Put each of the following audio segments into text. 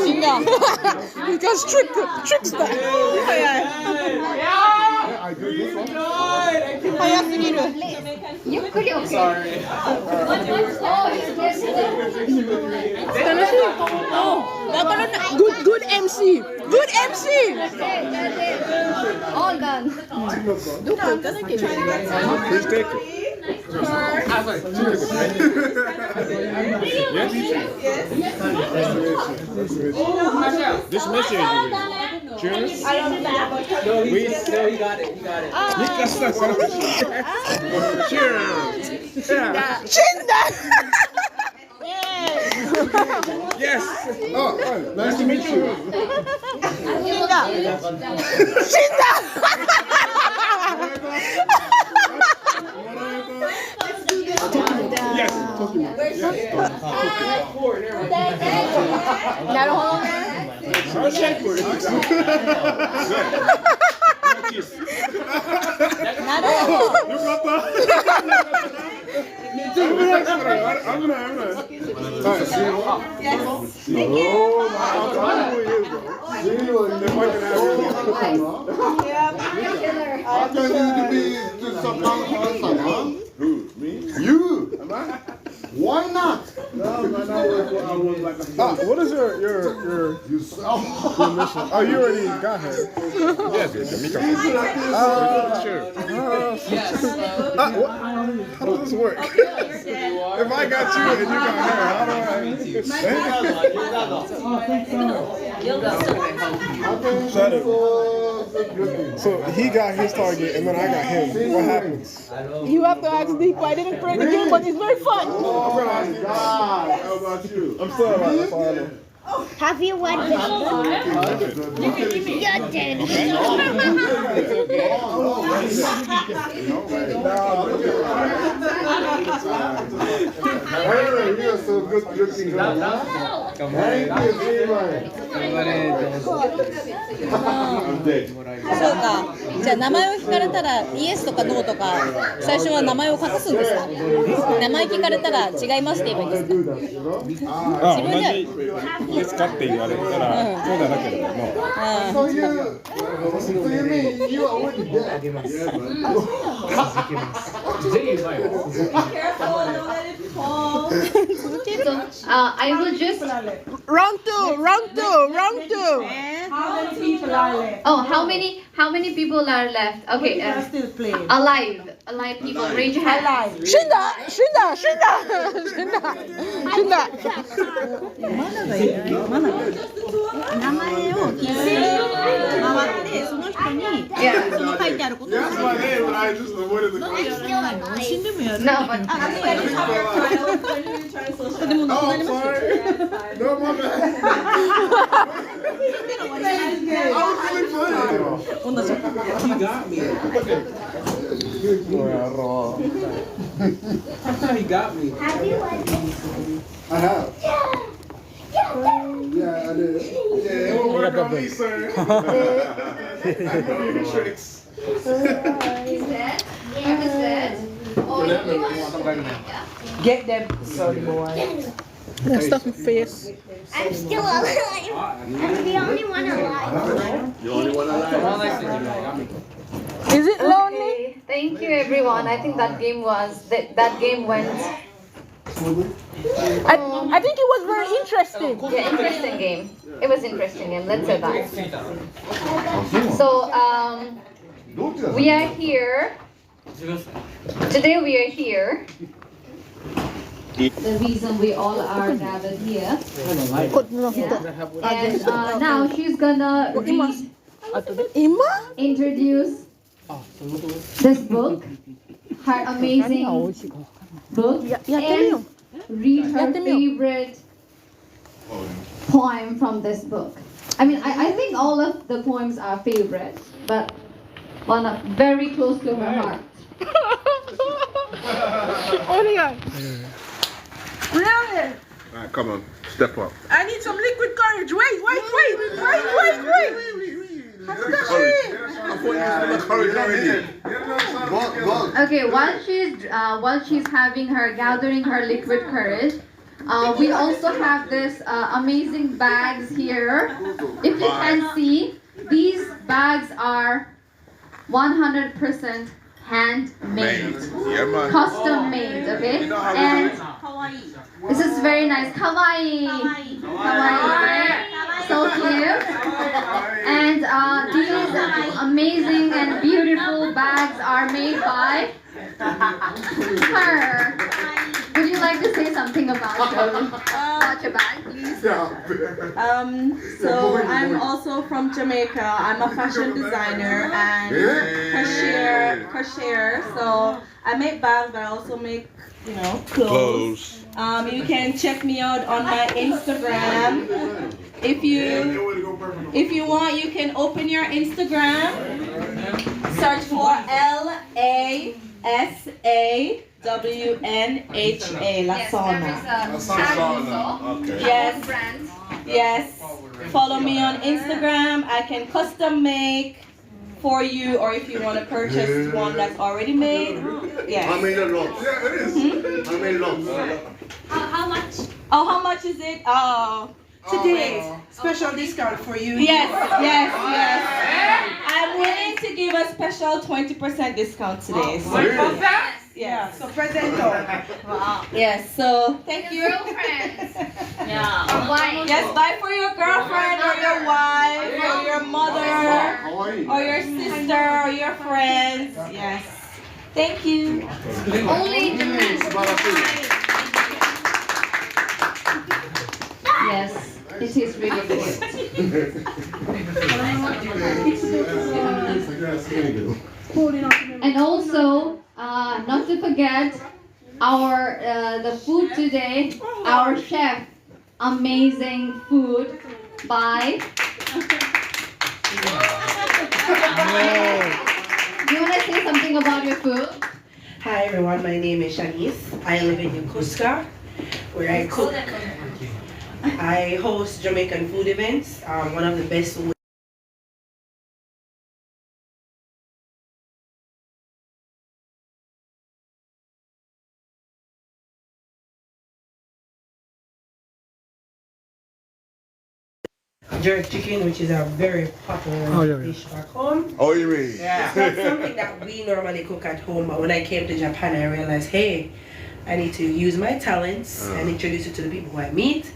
신기하. Because trickster. 하얗기를. Sorry. Good MC. Good MC. All done. Please take it. This message. Cheers. No, he got it. Cheers. 신다. Yes. Oh, nice to meet you. 신다. Yes. I tell you to be to some person, huh? Who? Me? You? Am I? Why not? No, man, I was like a what is your You mission? Oh, you already got her. Yes, Jamaica. Sure. How does this work? If I got you and you got her, how do I? Shut up. So he got his target and then I got him. What happens? You have to ask Deepa. I didn't play the game, but it's very fun. Oh my God! How about you? I'm still about to follow. Have you won this book? You did. Hey, you're so good looking. Thank you very much. I'm dead. そうか。じゃあ名前を聞かれたらイエスとかノーとか最初は名前を隠すんですか？名前聞かれたら違いますって言えばいいんですか？あ、同じですかって言われたら、そうじゃなければもう。So you mean you are already dead? I will just. Round two. How many people are left? Oh, how many people are left? Okay, Are still playing. alive people. Raise your hand. 신다. That's my name, but I just avoided the question. No, but Oh, I'm sorry. No, my bad. I was really playing. He got me. He got me. I have. Yeah, I did. Yeah, it won't work on me, sir. I know your tricks. he's dead. He was dead. Oh, Get them, sorry boy. That's the face. I'm still alive. I'm the only one alive. The only one alive. Is it lonely? Okay, thank you everyone. I think that game went. I think it was very interesting. Yeah, interesting game. It was interesting game. Let's say that. So we are here. Today we are here. The reason we all are gathered here. And now she's gonna introduce this book, her amazing book, and read her favorite poem from this book. I mean, I think all of the poems are favorite, but one very close to her heart. Really? Alright, come on, step up. I need some liquid courage. Wait. Curry. I thought you was curry already. Okay, while she's having her gathering her liquid courage, we also have this amazing bags here. If you can see, these bags are 100% handmade, Yeah, man. custom made. Okay, and this is very nice. Kawaii, kawaii, so cute. And these amazing and beautiful bags are made by her. Would you like to say something about your bag, please? So I'm also from Jamaica. I'm a fashion designer and crochet. So I make bags, but I also make, clothes. You can check me out on my Instagram. If you want, you can open your Instagram. Search for LASAWNHA, Lasana. Okay. Yes. Follow me on Instagram. I can custom make for you, or if you want to purchase one that's already made. Yes. I made a lot. Yeah, it is. I made lots. How much? Oh, how much is it? Oh. Today, special discount for you. Yes. I'm willing to give a special 20% discount today. So. Yeah, so presento. Yes, so thank you. Girlfriends. Yeah. Why? Yes, buy for your girlfriend or your wife or your mother or your sister or your friends. Yes. Thank you. Only Japan. Yes, it is really good. And also, not to forget our the food today. Our chef, amazing food by. Do you want to say something about your food? Hi everyone, my name is Shanice. I live in Yokosuka, where I cook. I host Jamaican food events. One of the best food. Jerk chicken, which is a very popular dish back home. Oh, you mean? Yeah. It's not something that we normally cook at home, but when I came to Japan, I realized, hey, I need to use my talents and introduce it to the people who I meet.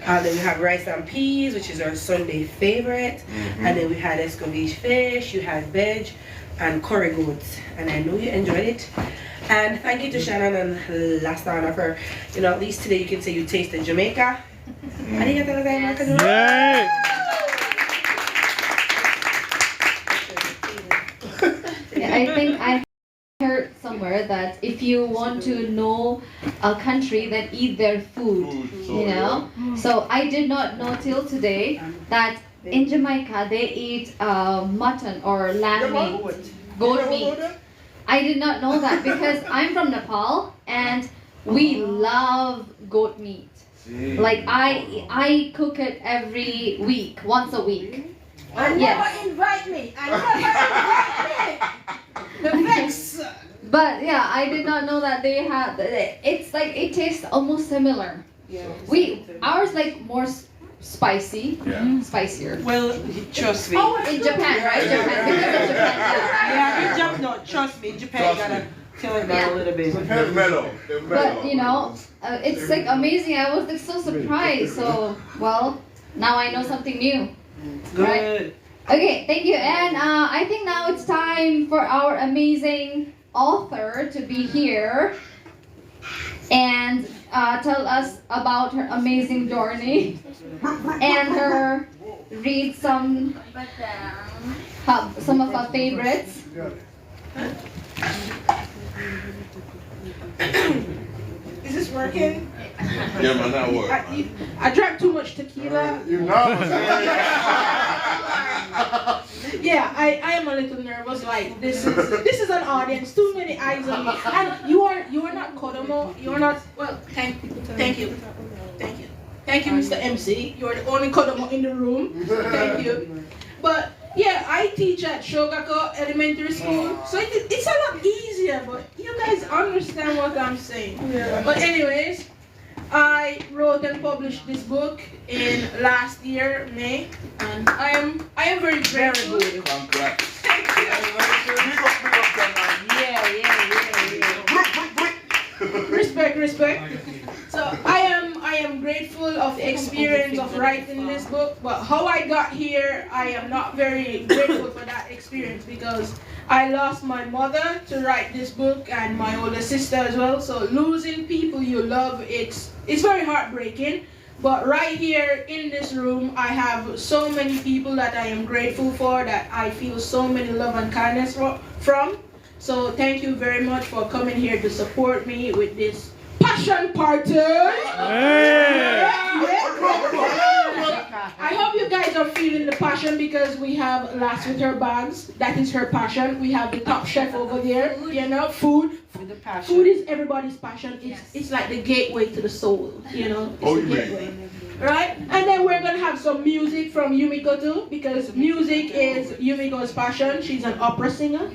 Then we have rice and peas, which is our Sunday favorite. And then we had escovitch fish, you had veg, and curry goats. And I know you enjoyed it. And thank you to Shannon and Lastana for, at least today you can say you tasted Jamaica. Arigatou gozaimasu. Yay! Yeah, I think I heard somewhere that if you want to know a country, then eat their food, So I did not know till today that in Jamaica they eat mutton or lamb meat, goat meat. I did not know that because I'm from Nepal and we love goat meat. Like I cook it every week, once a week. Never invite me. The vex. But yeah, I did not know that they have. It's like it tastes almost similar. Yeah. Ours like more spicy, spicier. Well, trust me. In Japan, right? Japan, because of Japan. Yeah, in Japan, no, trust me. Japan gotta kill it down a little bit. The mellow. But it's like amazing. I was like so surprised. So now I know something new. Good. Right? Okay, thank you. And I think now it's time for our amazing author to be here and tell us about her amazing journey and read some of her favorites. Is this working? Yeah, man, that works. I drank too much tequila. You know. Yeah, I am a little nervous. Like this is an audience, too many eyes on me. And you are not Kodomo. You are not. Well, thank you, Mr. MC. You are the only Kodomo in the room. Thank you. But Yeah, I teach at Shogako Elementary School, so it's a lot easier, but you guys understand what I'm saying. Yeah. But anyways, I wrote and published this book in last year, May, and I am very grateful. Congrats. Thank you. Respect. So I am grateful of the experience of writing this book, but how I got here, I am not very grateful for that experience because I lost my mother to write this book and my older sister as well. So losing people you love, it's very heartbreaking. But right here in this room, I have so many people that I am grateful for, that I feel so many love and kindness from. So thank you very much for coming here to support me with this passion party. I hope you guys are feeling the passion because we have Lass with her bags. That is her passion. We have the top chef over there. You know, food. Food is everybody's passion. It's like the gateway to the soul. You know, it's the gateway. Right? And then we're gonna have some music from Yumiko too, because music is Yumiko's passion. She's an opera singer.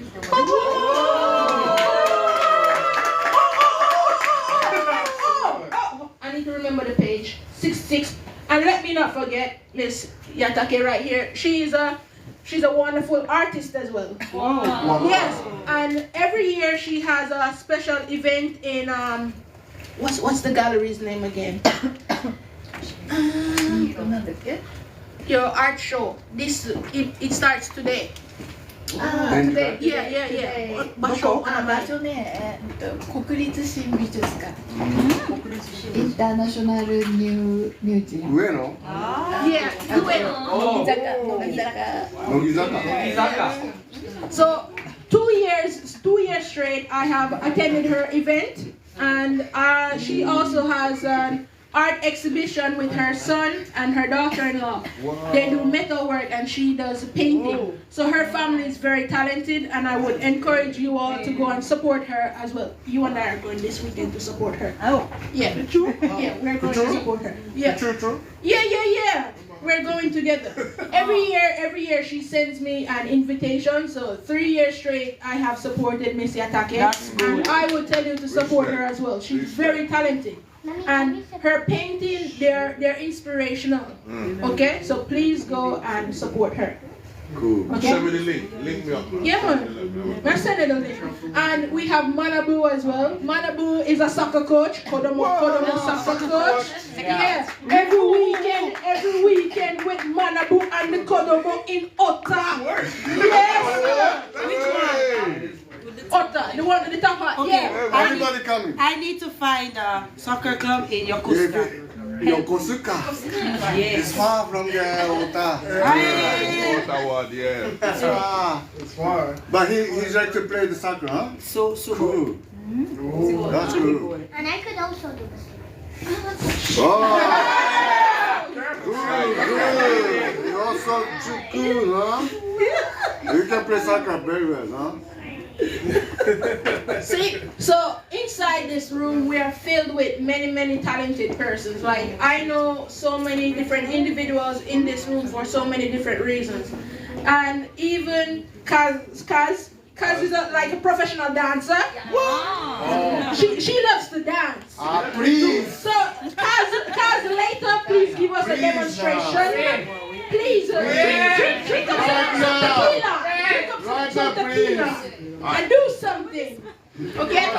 I need to remember the page. 66. And let me not forget Miss Yatake right here. She's a wonderful artist as well. Wow. Yes. And every year she has a special event in what's the gallery's name again? Your art show. It starts today. Today. Yeah. 場所ね、国立新美術館。インターナショナルニュージアム。上野？ Yeah, Ueno. Nogizaka. So 2 years straight, I have attended her event, and she also has an art exhibition with her son and her daughter-in-law. Wow. They do metal work and she does painting. Whoa. So her family is very talented, and I would encourage you all to go and support her as well. You and I are going this weekend to support her. Oh, yeah. Yeah, we're going to support her. Yeah. Yeah. We're going together. Every year she sends me an invitation. So 3 years straight I have supported Miss Yatake. And I will tell you to support her as well. She's very talented. And her paintings, they're inspirational. Okay? So please go and support her. Cool. Okay? Send me the link. Link me up. Yeah, man. Let's send it a link. And we have Manabu as well. Manabu is a soccer coach. Kodomo soccer coach. Yeah. Every weekend with Manabu and the Kodomo in Ota. Yes. Which one? Ota, the one at the top part. Okay. Yeah. Everybody coming. I need to find a soccer club in Yokosuka. Yokosuka. Yes. It's far from the Ota. Ottawa, yeah. It's far. But he's like to play the soccer, huh? So cool. That's cool. And I could also do this. Oh! Good. You're also cool, huh? You can play soccer very well, huh? See, so inside this room we are filled with many talented persons. Like, I know so many different individuals in this room for so many different reasons. And even Kaz is like a professional dancer. Wow. She loves to dance. Please. So Kaz, later please give us a demonstration. Please drink up some tequila. And do something, okay?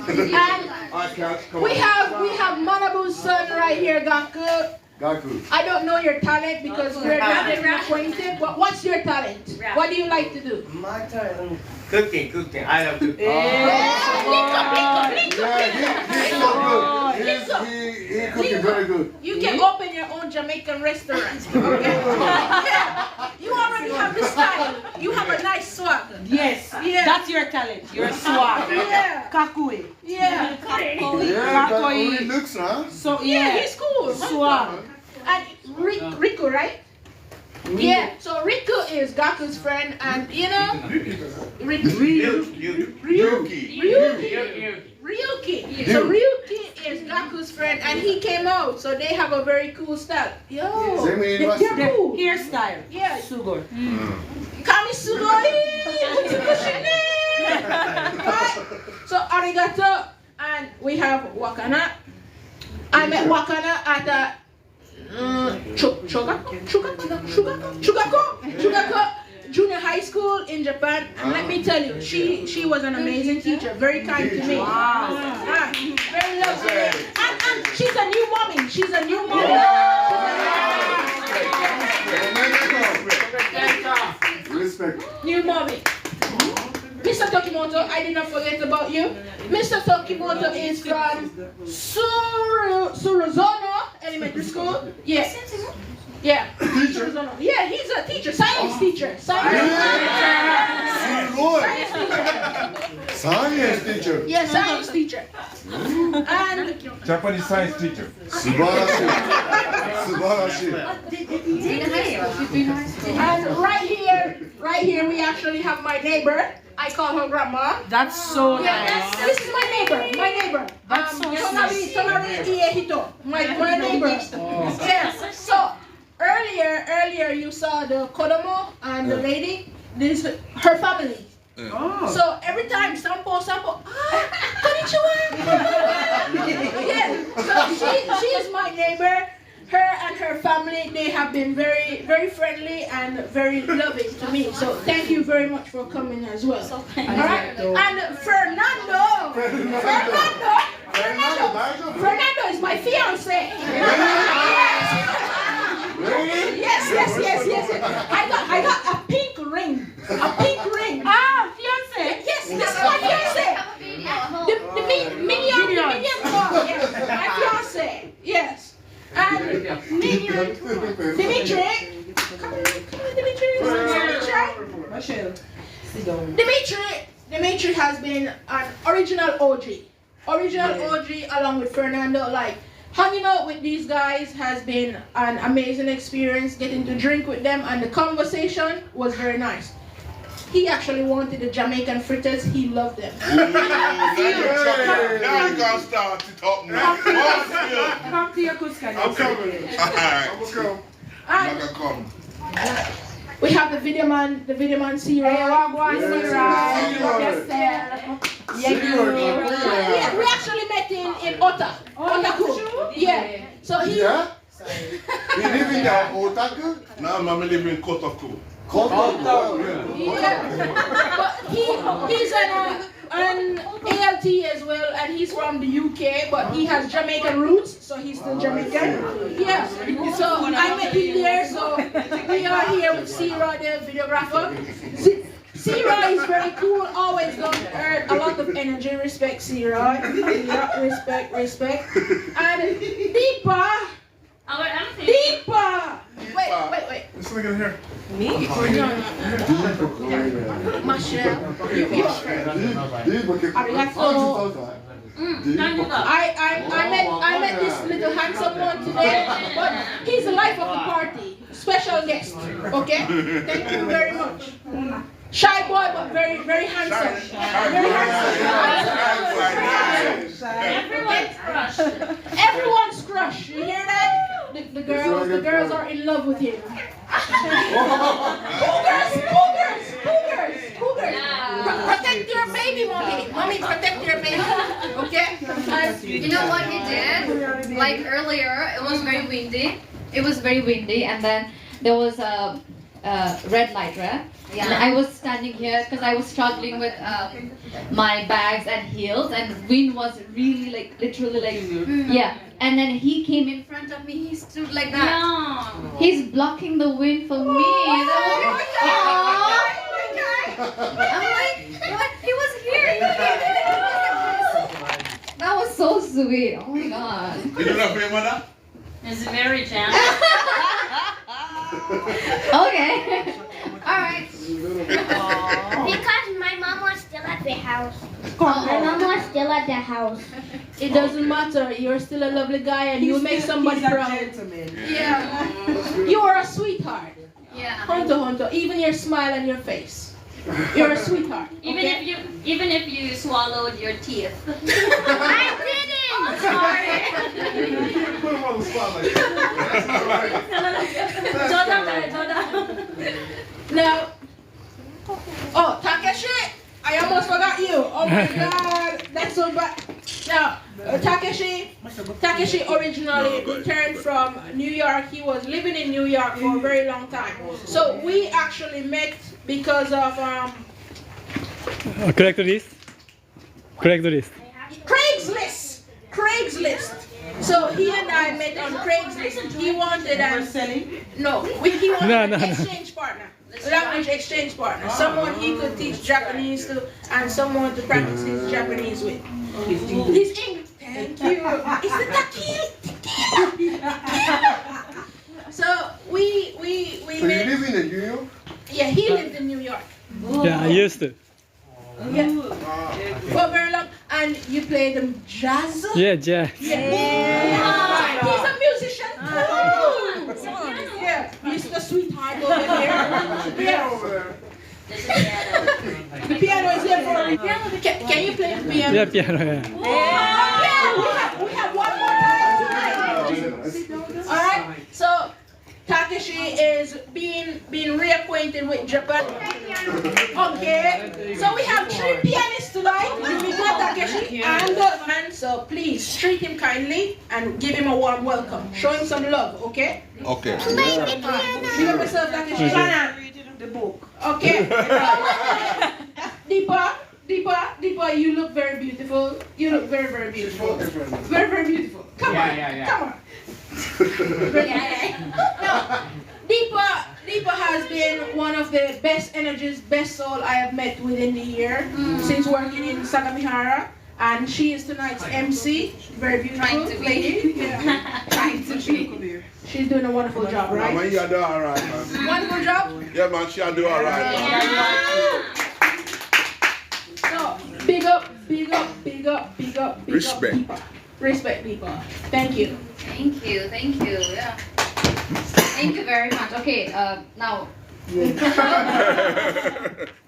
And we have Manabu's son right here, Gaku. I don't know your talent because we're not even acquainted. But what's your talent? What do you like to do? My talent, cooking. I love cooking. He's cooking very good. You can open your own Jamaican restaurant. Okay? Yeah. You already have the style. You have a nice swag. Yes. Yeah. That's your talent. Your swag. Yeah. Kakui. Yeah. Kakui looks, huh? So yeah, he's cool. Swag. And Riku, right? Yeah, so Riku is Gaku's friend, and you know, Ryuki. So Ryuki is Gaku's friend, and and he came out. So they have a very cool style. Yo, Same they're university. cool. Hairstyle. Yeah. Sugor. Kami sugoi, utsukushine. Right? So arigato, and we have Wakana. I met Wakana at a Chugako Junior High School in Japan, and let me tell you, she was an amazing teacher, very kind to me. Very lovely. And she's a new mommy. She's a new mommy. Respect. New mommy. Mr. Tokimoto, I did not forget about you. Mr. Tokimoto is from Suruzono Elementary School. Yeah. Yeah. Suruzono. Yeah, he's a teacher, science teacher. Science teacher. Yeah, science teacher. And Japanese science teacher. 素晴らしい。素晴らしい。 And right here, we actually have my neighbor. I call her grandma. That's so nice. This is my neighbor. That's so Tonari Iehito. My neighbor. Yes. So earlier you saw the Kodomo and the lady. This is her family. So every time sampo, konnichiwa. Yeah. So she is my neighbor. Her and her family, they have been very, very friendly and very loving to me. So thank you very much for coming as well. All right. And Fernando is my fiance. Yes. I got a pink ring. Ah, fiance. Yes, this is my fiance. The minion. Yes, my fiance. Yes. And Dimitri. Come on, Dimitri. Dimitri has been an original OG along with Fernando. Like hanging out with these guys has been an amazing experience. Getting to drink with them, and the conversation was very nice. He actually wanted the Jamaican fritters. He loved them. Now you gotta start to talk now. Come to your Kuska. I'm coming. Alright. I'm gonna come. We have the video man Zero. We actually met in Otaku. Yeah. So he. Yeah? You live in Otaku? No, I'm living in Kotaku. Yeah. But he's an ALT as well, and he's from the UK, but he has Jamaican roots, so he's still Jamaican. Yeah. So I met him there, so we are here with Sira, the videographer. Sira is very cool, always down to earth, a lot of energy. Respect Sira. Yeah, respect. And Deepa. Wait. This nigga here. Me? No. Michelle. I met this little handsome one today, but he's the life of the party. Special guest. Okay? Thank you very much. Shy boy, but very, very handsome. Very handsome. Everyone's crushed. You hear that? The girls are in love with him. Cougars. Protect your baby, mommy. Mommy, protect your baby. Okay? You know what he did? Like earlier, it was very windy, and then there was a red light, right? Yeah. And I was standing here because I was struggling with my bags and heels, and wind was really literally yeah. And then he came in front of me. He stood like that. No. He's blocking the wind for me. I'm like, what? He was here. That was so sweet. Oh my god. You do not pay mother? It's very challenging. Okay. Alright. Because my mom was still at the house. My mom was still at the house. It doesn't matter. You're still a lovely guy, and you make somebody proud. Yeah. You are a sweetheart. Yeah. Hunter. Even your smile and your face. You're a sweetheart. Okay? Even if you swallowed your teeth. I didn't. Sorry. Takeshi originally returned from New York. He was living in New York for a very long time. So we actually met because of Craigslist. Craigslist. So he and I met on Craigslist. He wanted he wanted an exchange partner, language exchange partner, someone he could teach Japanese to and someone to practice his Japanese with. His English. Thank you. Is it tequila? So we So met. you live in New York? Yeah, he lived in New York. Yeah, I used to. Yeah. For very long. And you play the jazz? Yeah, jazz. Yeah. He's a musician too. Yeah. Mr. Sweetheart over here. Yeah. The piano is there for a piano. Can you play the piano? Yeah, piano. Yeah. We have one more time tonight. Alright, so Takeshi is being reacquainted with Japan. Okay, so we have 3 pianists tonight. We got Takeshi and so please treat him kindly and give him a warm welcome. Show him some love, okay? Okay. Big up yourself, Takeshi. The book. Okay. Deepa, you look very beautiful. You look very, very beautiful. Very, very beautiful. Come on. Come on. No, Deepa has been one of the best energies, best soul I have met within the year since working in Sagamihara. And she is tonight's MC. Very beautiful lady. Yeah. Trying to be. She's doing a wonderful job, right? Man, you do alright, man. Wonderful job? Yeah, man, she do alright, man. So, big up Respect. Deepa. Respect, Deepa. Thank you. Thank you, yeah. Thank you very much. Okay, now.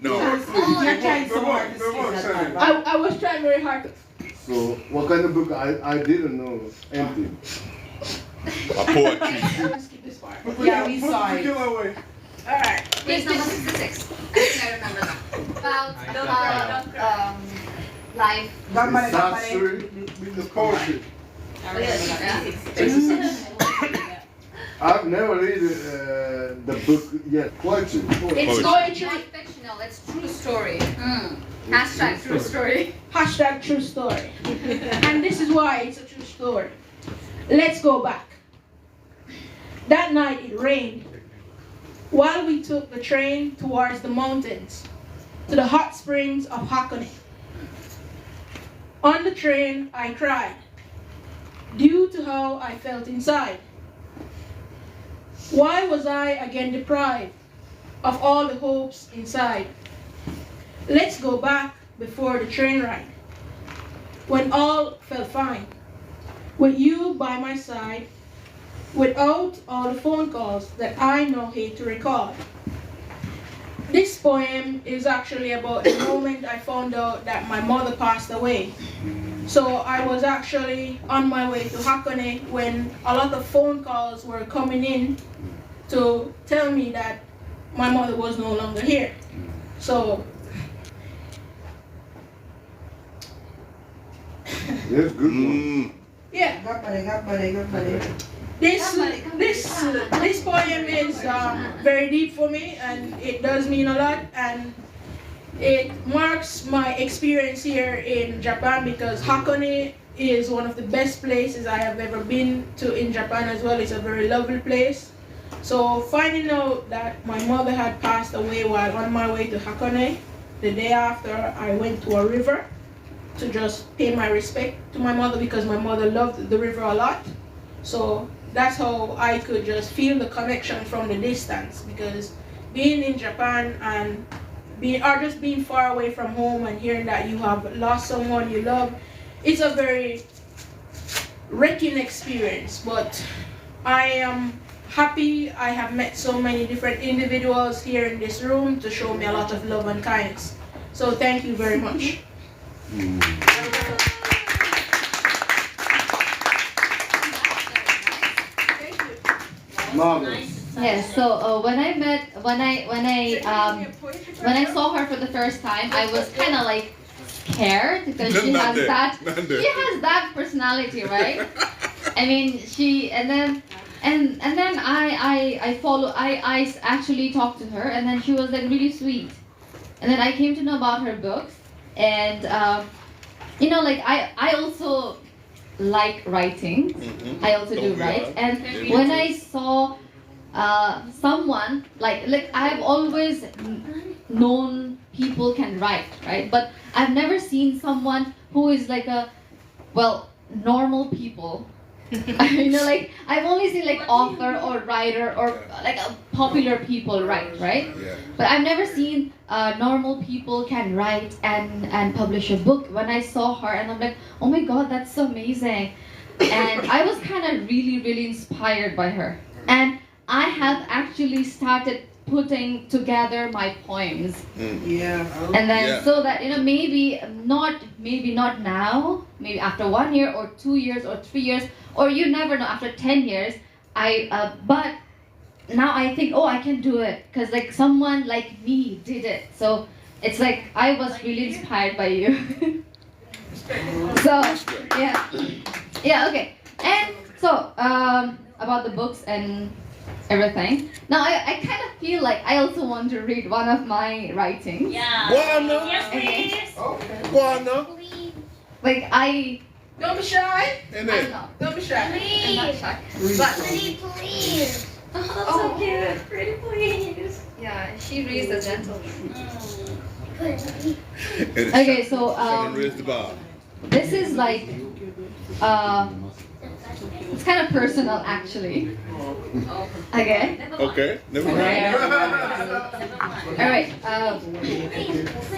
No. I was trying very hard. So, what kind of book? I didn't know anything. A poetry. Let's keep this part. Yeah, we saw it. Alright. Page number 66. I think I remember now. About life. The poetry. I've never read the book yet. Poetry. It's poetry. Not fictional, it's true story. Hashtag true story. Hashtag true story. And this is why it's a true story. Let's go back. That night it rained. While we took the train towards the mountains, to the hot springs of Hakone. On the train, I cried, due to how I felt inside. Why was I again deprived of all the hopes inside? Let's go back before the train ride, when all felt fine, with you by my side, without all the phone calls that I now hate to recall. This poem is actually about the moment I found out that my mother passed away. So I was actually on my way to Hakone when a lot of phone calls were coming in to tell me that my mother was no longer here. So Yes, good one. yeah. This poem is very deep for me, and it does mean a lot, and it marks my experience here in Japan because Hakone is one of the best places I have ever been to in Japan as well. It's a very lovely place. So finding out that my mother had passed away while on my way to Hakone, the day after I went to a river to just pay my respect to my mother because my mother loved the river a lot. So that's how I could just feel the connection from the distance, because being in Japan and just being far away from home and hearing that you have lost someone you love, it's a very wrecking experience. But I am happy I have met so many different individuals here in this room to show me a lot of love and kindness. So thank you very much. Yes. So when I saw her for the first time, I was kind of like cared because she Not has that. that. Not that. She has that personality, right? I mean, and then I actually talked to her, and then she was like really sweet, and then I came to know about her books, and you know, like I also like writing. I also do write, and when I saw someone like I've always known people can write, right? But I've never seen someone who is like normal people. You know, like I've only seen like author or writer or like popular people write, right? Yeah. But I've never seen normal people can write and publish a book. When I saw her, and I'm like, oh my god, that's so amazing. And I was kind of really inspired by her. And I have actually started putting together my poems. Yeah. And then so that, you know, maybe not now, maybe after 1 year or 2 years or 3 years, or you never know, after 10 years, but now I think, oh, I can do it, because like someone like me did it. So it's like I was really inspired by you. So yeah, okay. And so about the books and everything. Now I kind of feel like I also want to read one of my writings. Yeah. Guana. Yes, please. Guana. Like Don't be shy. And I'm then. not. Don't be shy. I'm not shy. Please. But Please. Oh, that's so cute. Pretty please. yeah, she reads the gentle. And Okay, so Shannon raised the bar. this is like it's kind of personal actually. Okay. Okay. Never mind. All right.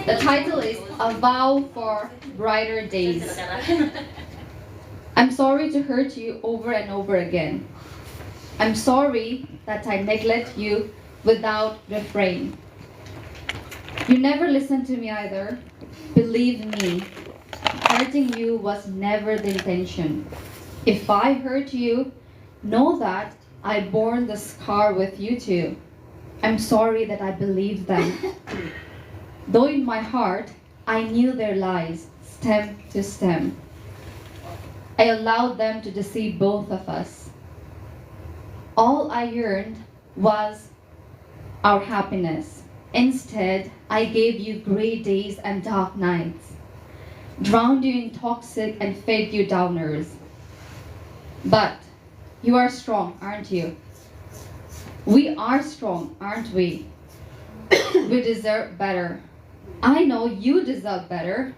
The title is A Vow for Brighter Days. I'm sorry to hurt you over and over again. I'm sorry that I neglect you without refrain. You never listened to me either. Believe me, hurting you was never the intention. If I hurt you, know that I bore the scar with you too. I'm sorry that I believed them. Though in my heart, I knew their lies, stem to stem. I allowed them to deceive both of us. All I yearned was our happiness. Instead, I gave you gray days and dark nights, drowned you in toxic and fed you downers. But you are strong, aren't you? We are strong, aren't we? We deserve better. I know you deserve better.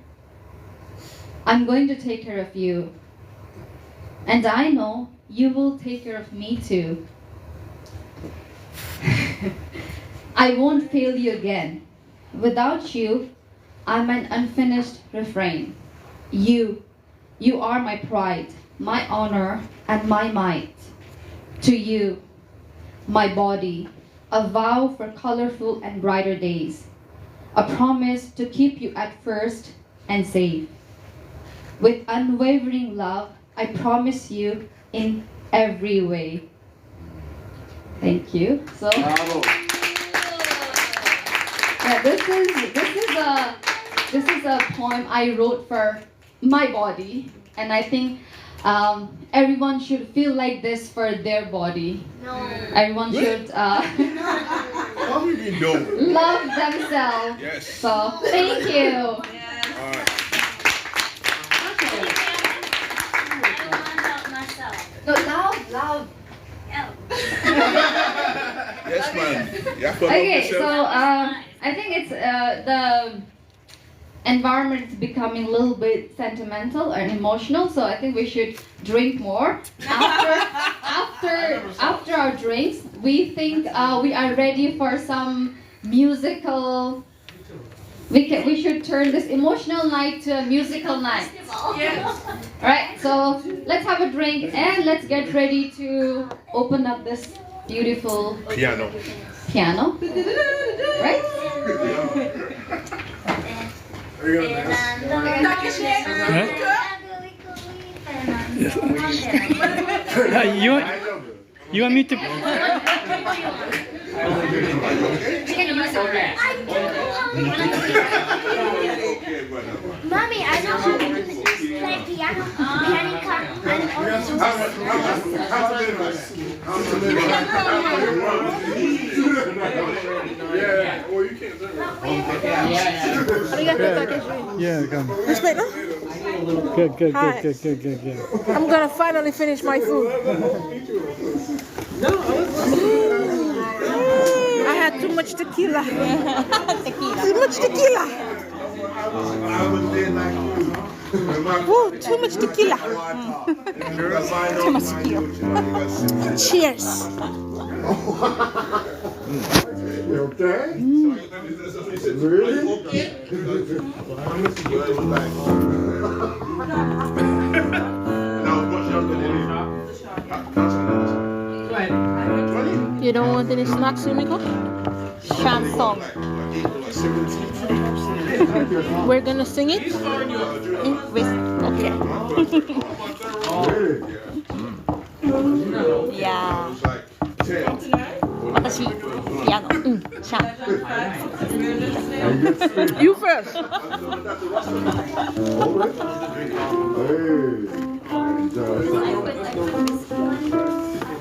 I'm going to take care of you. And I know you will take care of me too. I won't fail you again. Without you, I'm an unfinished refrain. You are my pride, my honor, and my might. To you, my body, a vow for colorful and brighter days. A promise to keep you at first and safe. With unwavering love, I promise you in every way. Thank you. So, yeah, this is a poem I wrote for my body, and I think everyone should feel like this for their body. No. Everyone should How we been doing? love themselves. Yes. So, thank you. All right. No, love. Yes, man. You have to love Okay, so yourself. I think it's the environment is becoming a little bit sentimental and emotional, so I think we should drink more. After our drinks, we think we are ready for some musical. We should turn this emotional night to a musical night. Yes. Alright, so let's have a drink and let's get ready to open up this beautiful Piano. piano. Right? You want me to? Mommy, I know how to play piano, pianica, and also Yeah, well, you can't do Yeah, come. Good, Good. I'm gonna finally finish my food. I had too much tequila. Too much tequila. Woo, too much tequila. Too much tequila. Cheers. You okay? Really? You don't want any snacks, Yumiko? Chanson. We're gonna sing it? Okay. いやー、私、ピアノ、シャン。You first.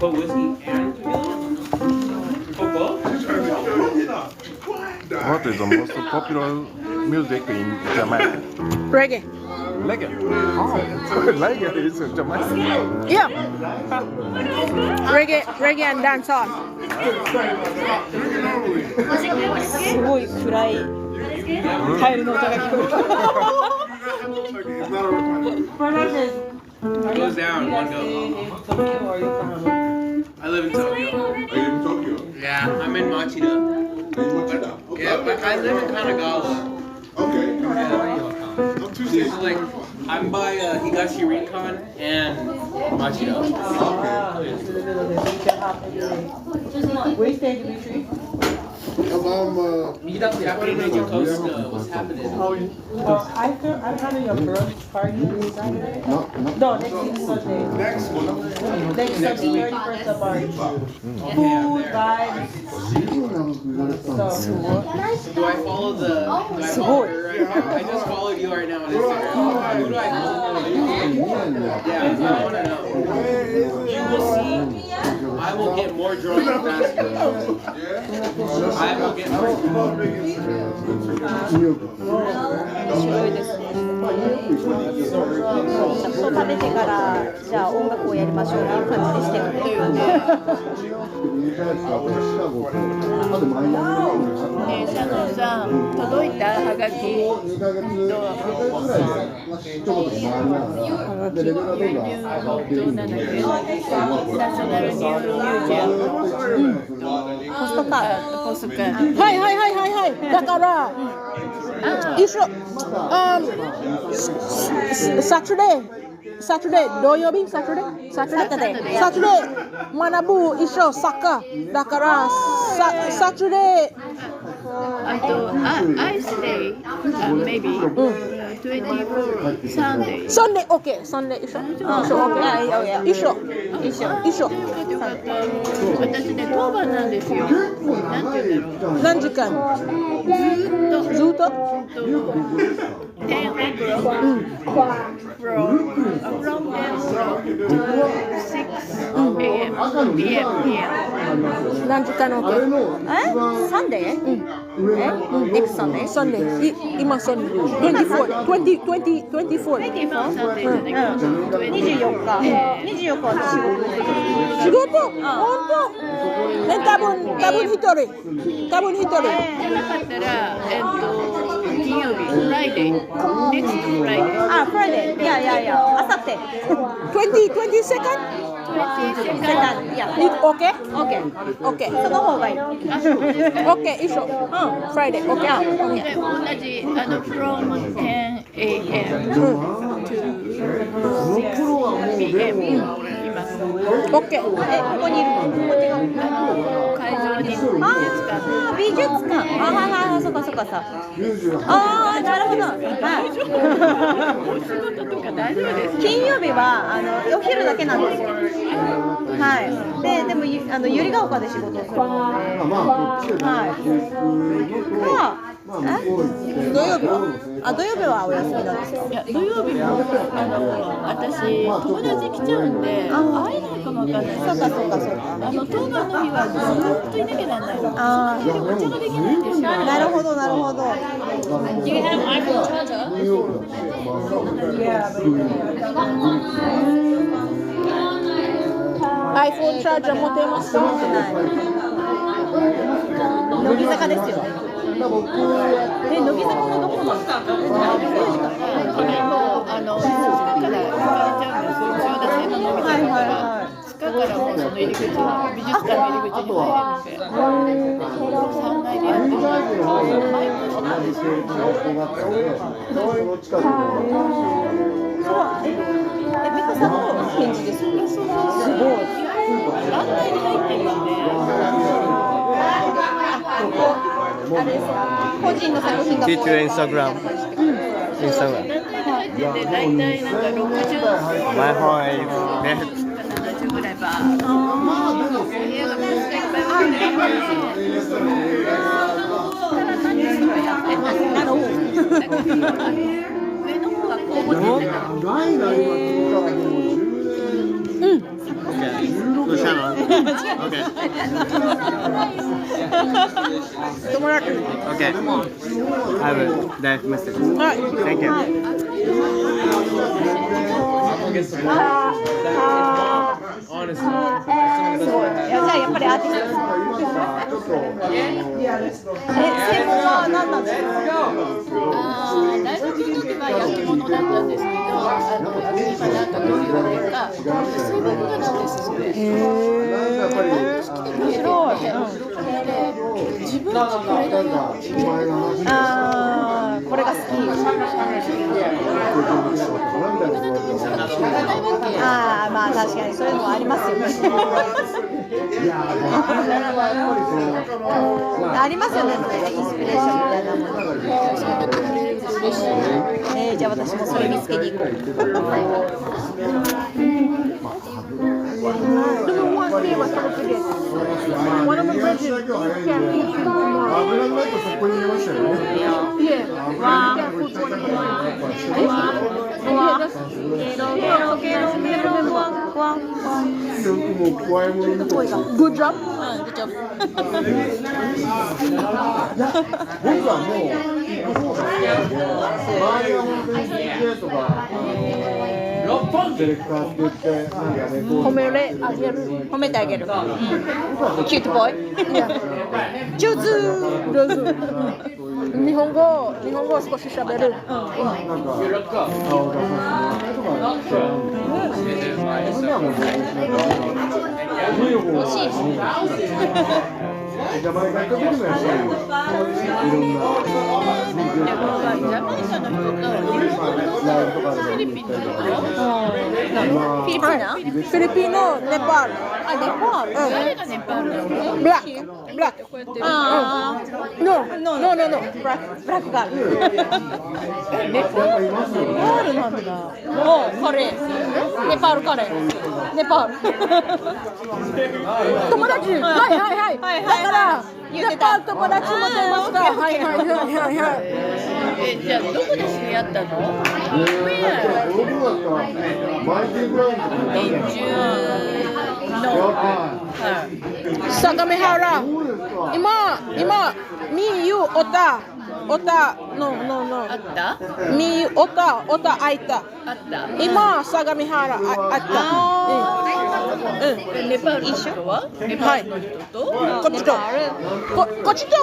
Put whiskey and football? What is the most popular music in Jamaica? Reggae. Reggae. Oh, reggae is in Jamaica. Yeah. Reggae and dancehall. すごい暗いカエルの歌が聞こえる。Goes down, one go. I live in Tokyo. Are you in Tokyo? Yeah, I'm in Machida. Yeah, but I live in Kanagawa. Okay. I'm too like, I'm by Higashi Rincon and Machida. Where you staying, Dimitri? Meet happening in Costa. What's happening? I'm having a brunch party on Saturday. No, next Sunday. Next Sunday, 31st of March. Food, vibes. Do I follow the? Do I follow her right now? I just followed you right now on Instagram. Who do I follow? Yeah, I want to know. You will see. I will get more drunk faster. I will get more drunk. 面白いですね。ちょっと食べてからじゃあ音楽をやりましょうっていう感じにしてる。ねえ、シャノンさん、届いたはがき。ナショナルニューミュージアム。ポストカード。ポストカード。はい。だから、一緒。Saturday 土曜日 Saturday 学ぶ一緒サッカーだから Saturday I stay maybe 24 Sunday okay Sunday 一緒私ね当番なんですよ。なんて言うんだろう。何時間ずっと10 o'clock from 10 to 6 a.m. p.m. 何時間 OK サンデー？Next Sunday？今 Sunday 24 24日仕事本当多分一人じゃなかったら金曜日 Friday next Friday フライデーいやあさって22nd Okay その方がいい Okay 一緒Friday Okay 同じfrom 10 a.m. to 6 p.m. います。OK ここにいるの会場に美術館そうかなるほどお仕事とか大丈夫ですか？金曜日はお昼だけなんですよはいでもゆりが丘で仕事をするのではい土曜日は？あ、土曜日はお休みなんですか？いや、土曜日も私友達来ちゃうんで会えないかもわかんない。そうかそうかそうか。当番の日はずっといなきゃならない。ああ、でお茶ができないんですよ。なるほどなるほど。Do you have iPhone charger? iPhone チャージャー持ってますか？乃木坂ですよ。乃木坂のどこなんですか？近くから行かれちゃうんですよ。千代田線の飲み会とかが近くからもうその入り口美術館の入り口に入るんで、3階でやってるんですけど、毎年なんですよ。美香さんの返事ですよね。すごい。団体に入ってるんで。あれですか？個人の作品が。Teach your Instagram. Instagram. 大体なんか60 My home is next. 70ぐらいば部屋がいっぱいあるんで、ただ何日かやってます。なるほど。上の方がこう持ってた。Okay. Good channel. Okay. Okay. I will direct message. Thank you. Honestly. すごい。じゃあやっぱりアーティストですか？専門は何なんですか？大学の時は焼き物だったんですけど、今なんかどういうわけか、水墨画なんですそれ。面白い。自分のこれだよ。これが好き。まあ確かにそういうのもありますよね。ありますよね。インスピレーションみたいなもの。じゃあ私もそれ見つけに行こう。Good job. 褒めてあげる。キュートボーイ。上手。日本語を少し喋る。欲しい。ジャマイカの人とフィリピンの人フィリピンのネパール。あ、ネパール。誰がネパールなの？ブラック。No. ブラックガール。ネパールなんだ。お、カレー。ネパールカレー。ネパール。友達。はい。だからネパール友達も出ますか。はい。じゃあどこで知り合ったの？相模原。今、me, you, オタ、no. あった？ me, オタ、あいた。あった。今、相模原、あった。ネパールの人は？ネパールの人と？こっち。4。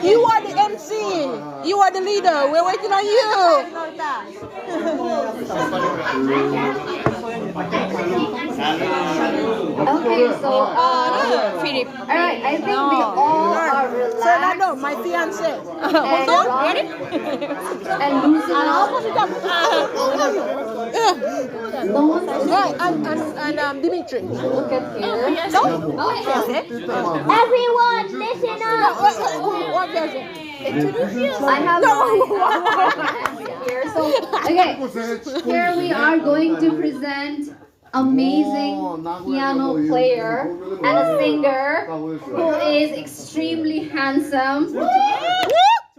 You are the MC. You are the leader. We're waiting on you. Okay, so Philip. alright, I think we all are relaxed. Fernando, my fiance. And loosen up. Right, and Dimitri. Look at here. Everyone, listen up. One fiance. I have here. So, okay, here we are going to present amazing piano player and a singer who is extremely handsome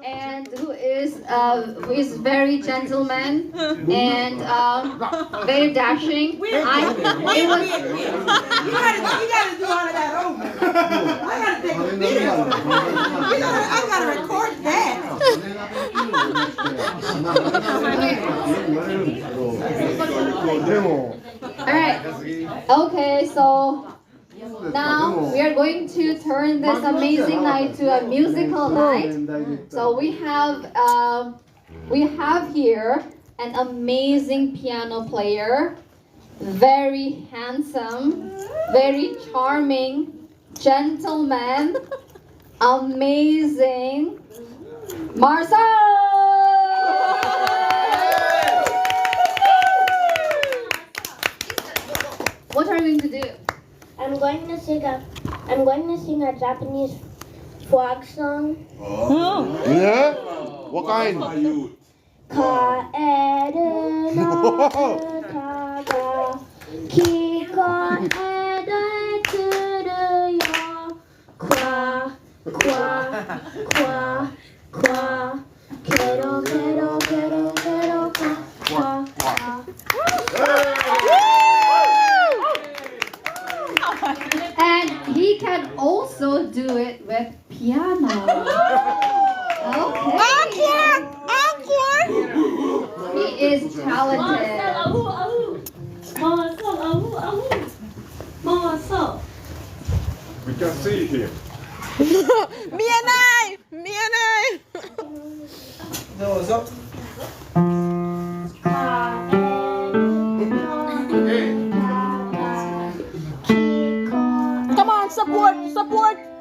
and who is very gentleman and very dashing. You gotta do all of that over. I gotta take a video. I gotta record that. Alright. Okay, so now we are going to turn this amazing night to a musical night. So we have here an amazing piano player, very handsome, very charming, gentleman, amazing, Marcel! What are you going to do? I'm going to sing a Japanese folk song. Oh. Yeah? What kind? Kaeru no uta ga kikoeru yo. Kwa, kwa, kwa, kwa. Kero, kero, kero, kero, kwa, kwa, kwa. And he can also do it with piano. Okay. Encore! He is talented. We can see him. Me and I. Come on, support. Mite.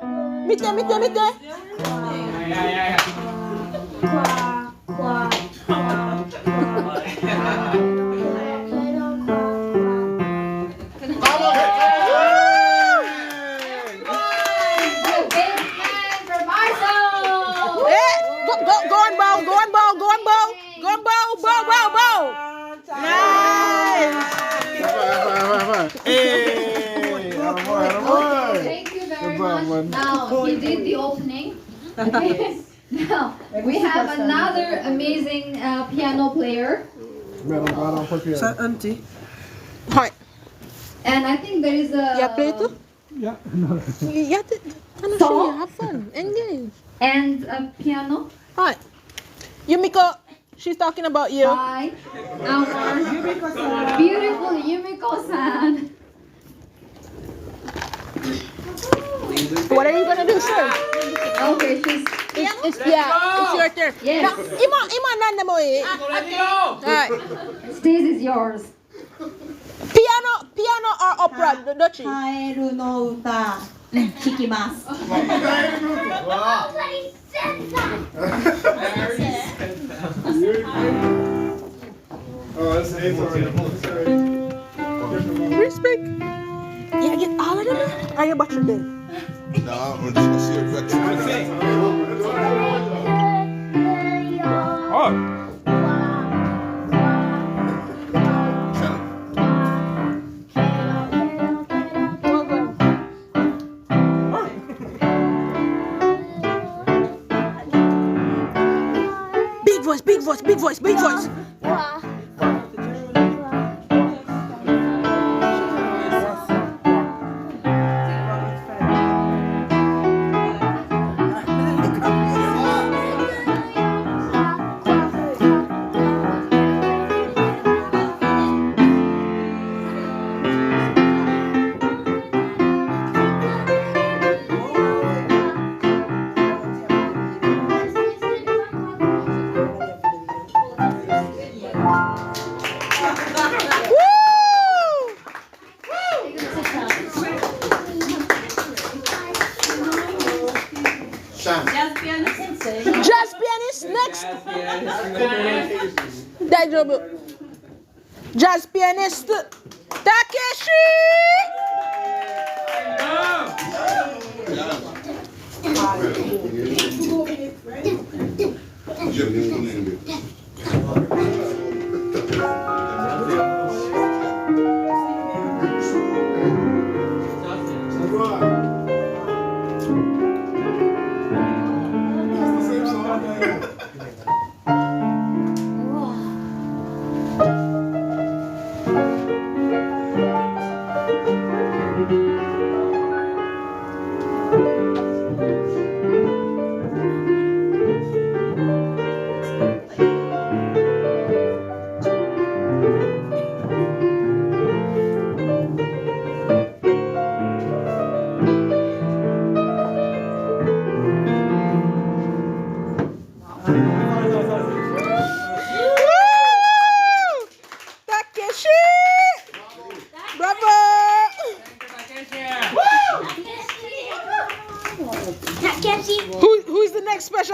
Thank you very much. Now, he did the opening. Okay. Now, we have another amazing piano player. And I think there is a song have fun, engage. and a piano Hi. Yumiko, she's talking about you. by our beautiful Yumiko-san. What are you gonna do, sir? Okay, she's It's your turn. Yes. Now, ima nanda mo eh. Alright. stage is yours. Piano or opera, Dochi? カエルの歌弾きます。 Respect. Yeah, get all of them. Are you watching this? No, I'm just gonna see a Big voice. Jazz pianist next. Jazz pianist Takeshi.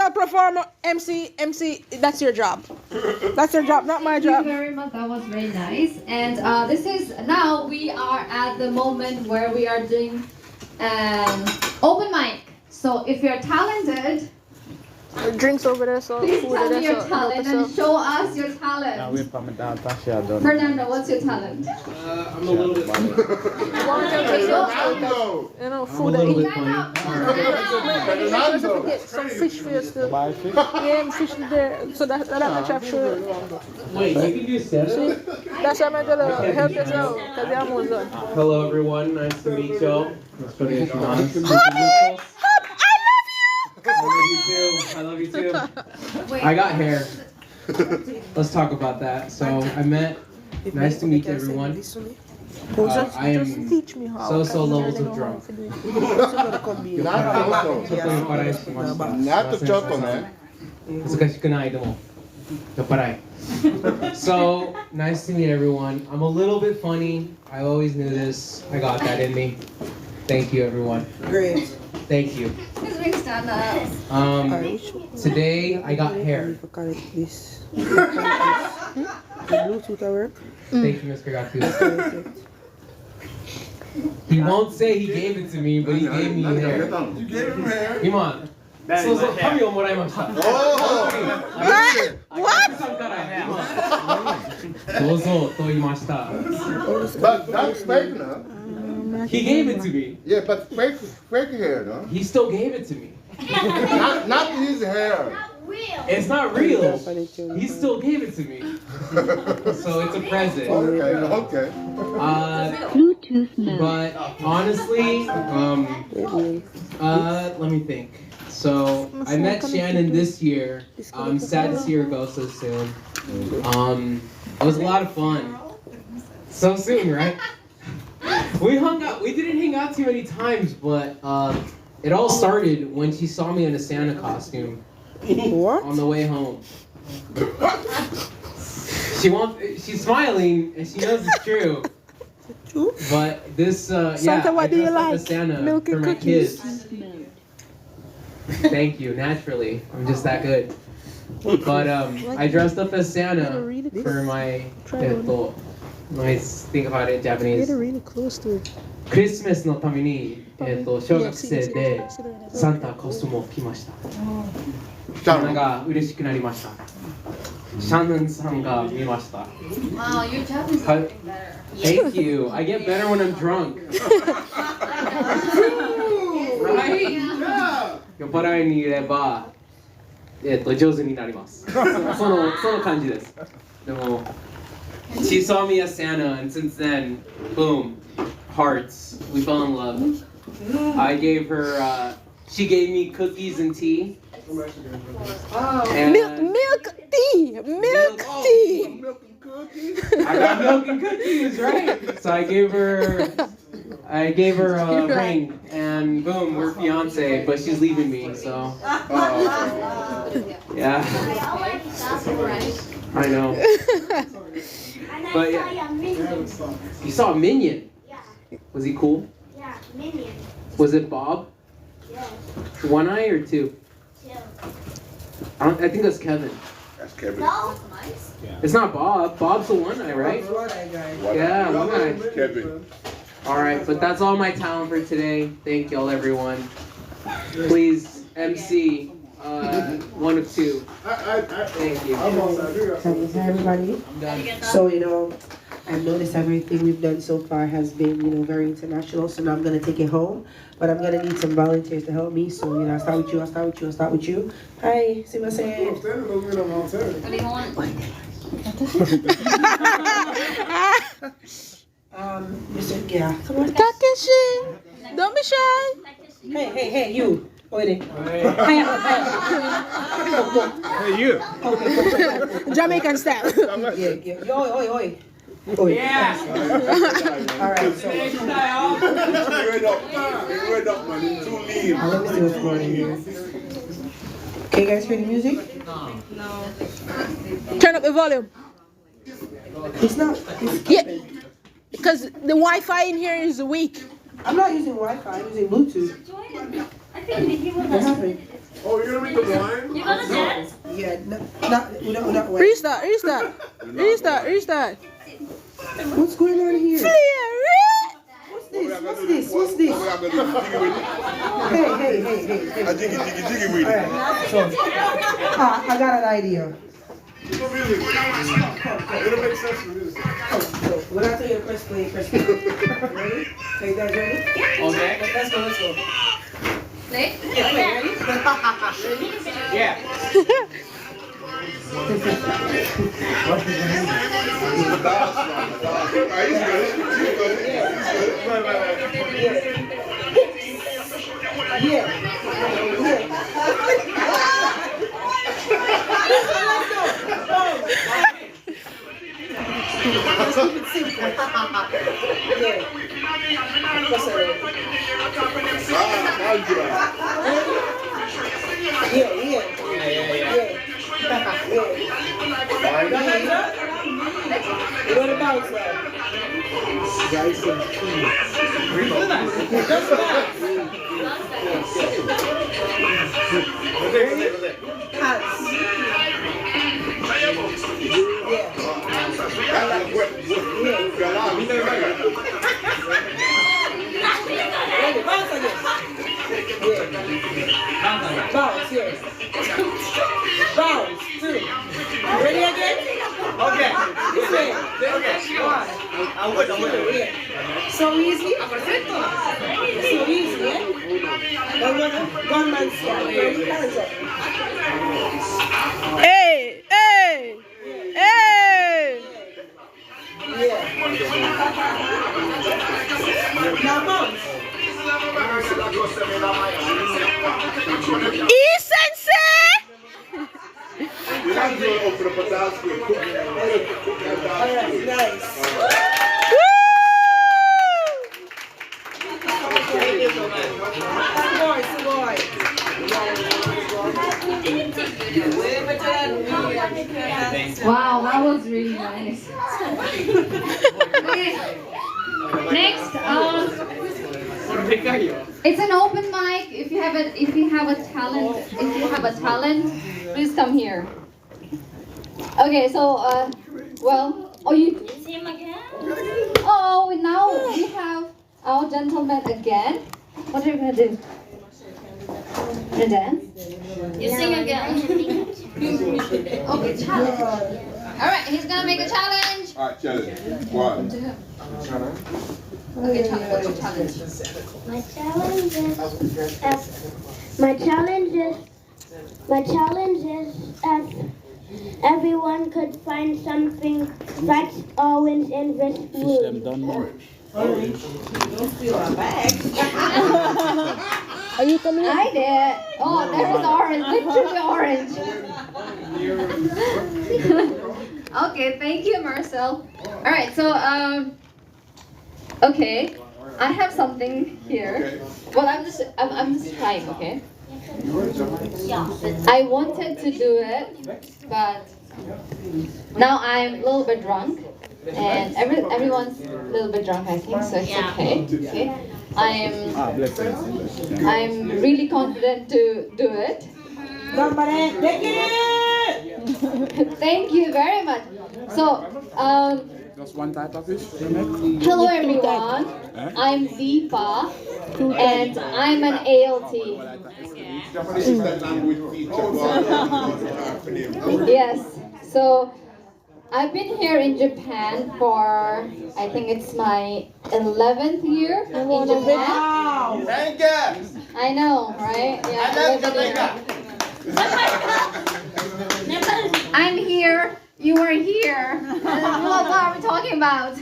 tell performer MC, that's your job. That's your job, not my job. Thank you very much. That was very nice. And this is now we are at the moment where we are doing open mic. So if you're talented, drinks over there, so please food tell me your so talent and show us your talent. Fernando, what's your talent? I'm a little bit funny. You know, food and eat. Some fish for you still. Yeah, fish there. So that much I'm sure. Wait, you can do stand-up? That's why I'm gonna help yourself, because you're almost done. Hello, everyone. Nice to meet y'all. Let's go to I love you too. I got hair. Let's talk about that. So I met. Nice to meet everyone. I am so levels of drunk. So nice to meet everyone. I'm a little bit funny. I always knew this. I got that in me. Thank you, everyone. Great. Thank you. Today I got hair. Thank you, Mr. Gaku. He won't say he gave it to me, but he gave me hair. You gave him hair? Iman. So,紙をもらいました。どうぞと言いました。But that's fake now. He gave it to me. Yeah, but fake hair, no? He still gave it to me. not his hair. It's not real. He still gave it to me. So it's a present. Okay. But honestly, let me think. So I met Shannon this year. I'm sad to see her go so soon. It was a lot of fun. So soon, right? We hung out. We didn't hang out too many times, but it all started when she saw me in a Santa costume. What? On the way home. She's smiling and she knows it's true. But this, Santa, what do you like? Santa Milk for and my cookies. kids. Thank you. Naturally, I'm just that good. But I dressed up as Santa for my. Let's think about it in Japanese. Get really close to it. クリスマスのために小学生でサンタコスチュームを着ました。シャンナが嬉しくなりました。シャンナンさんが見ました。Wow, your Japanese is getting better. Thank you. I get better when I'm drunk. Right? 酔っ払いにいれば上手になります。その感じです。でも She saw me as Santa, and since then, boom, hearts. We fell in love. I gave her, she gave me cookies and tea. And Milk tea! Milk tea! I got milk and cookies, right? So I gave her a ring, and boom, we're fiancé, but she's leaving me, so. Yeah. I know. But yeah. You saw a minion? Yeah. Was he cool? Yeah, minion. Was it Bob? Yeah. One eye or two? Two. I think that's Kevin. That's Kevin. No? It's not Bob. Bob's the one eye, right? Yeah, one eye. Kevin. Alright, but that's all my talent for today. Thank y'all, everyone. Please, MC, 1 of 2. Thank you. Hi, everybody. So, I've noticed everything we've done so far has been, very international. So now I'm going to take it home. But I'm going to need some volunteers to help me. So, I'll start with you. Hi, see what I'm saying? What do you want? Yeah. Come on. Takeshi! Don't be shy! Hey, you. Wait. Hey, you. Jamaican style. Yeah. Oi. Yeah. All right. So. Word up, man. Too lean. Let me see what's going on here. Can you guys hear the music? No. Turn up the volume. It's not. Yeah. Because the Wi-Fi in here is weak. I'm not using Wi-Fi. I'm using Bluetooth. I think he What happened? Oh, you're gonna make the wine? You gonna dance? Yeah, not wine. Restart. What's going on here? Flare What's this? Hey. Jiggy with it. Alright, so, I got an idea. It'll make sense for this. So, we're not doing a press play. Ready? Are you guys ready? Okay. Let's go. Play? Yeah, ready? Yeah. What about that? Bounce, yes. Bounce, two. Ready again? Okay. This way. Okay. One. I'm with it. So easy. So easy, eh? One man stand. Ready? Hands up. Hey. Yeah. Now bounce. E-sensei! Alright, nice. Wow, that was really nice. Okay. Next, it's an open mic. If you have a talent, please come here. Okay, so you See him again? Oh, now we have our gentleman again. What are you gonna do? Gonna dance? You sing again. Okay, challenge. Alright, he's gonna make a challenge. Alright, challenge. One. Okay, challenge. What's your challenge? My challenge is if everyone could find something that's orange in this room. Are you coming? I did. Oh, there is orange, literally orange. Okay, thank you, Marcel. All right, so okay, I have something here. Well, I'm just trying, okay? I wanted to do it, but now I'm a little bit drunk, and everyone's a little bit drunk, I think, so it's okay. Okay, I'm really confident to do it. Thank you very much. So, That's one type of fish. hello everyone. I'm Deepa, and I'm an ALT. Yes. So I've been here in Japan for, I think it's my 11th year in Japan. Thank you. I know, right? Yeah. I'm here. You are here. What are we talking about?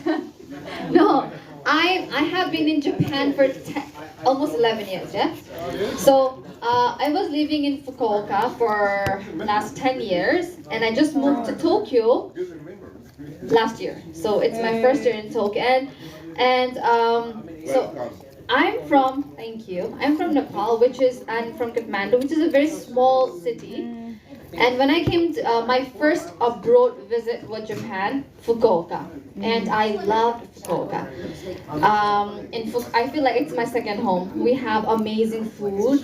No, I have been in Japan for almost 11 years. Yeah. So I was living in Fukuoka for last 10 years, and I just moved to Tokyo last year. So it's my first year in Tokyo, and so I'm from Nepal, and from Kathmandu, which is a very small city. And when I came to my first abroad visit was Japan, Fukuoka. and I loved Fukuoka. I feel like it's my second home. We have amazing food.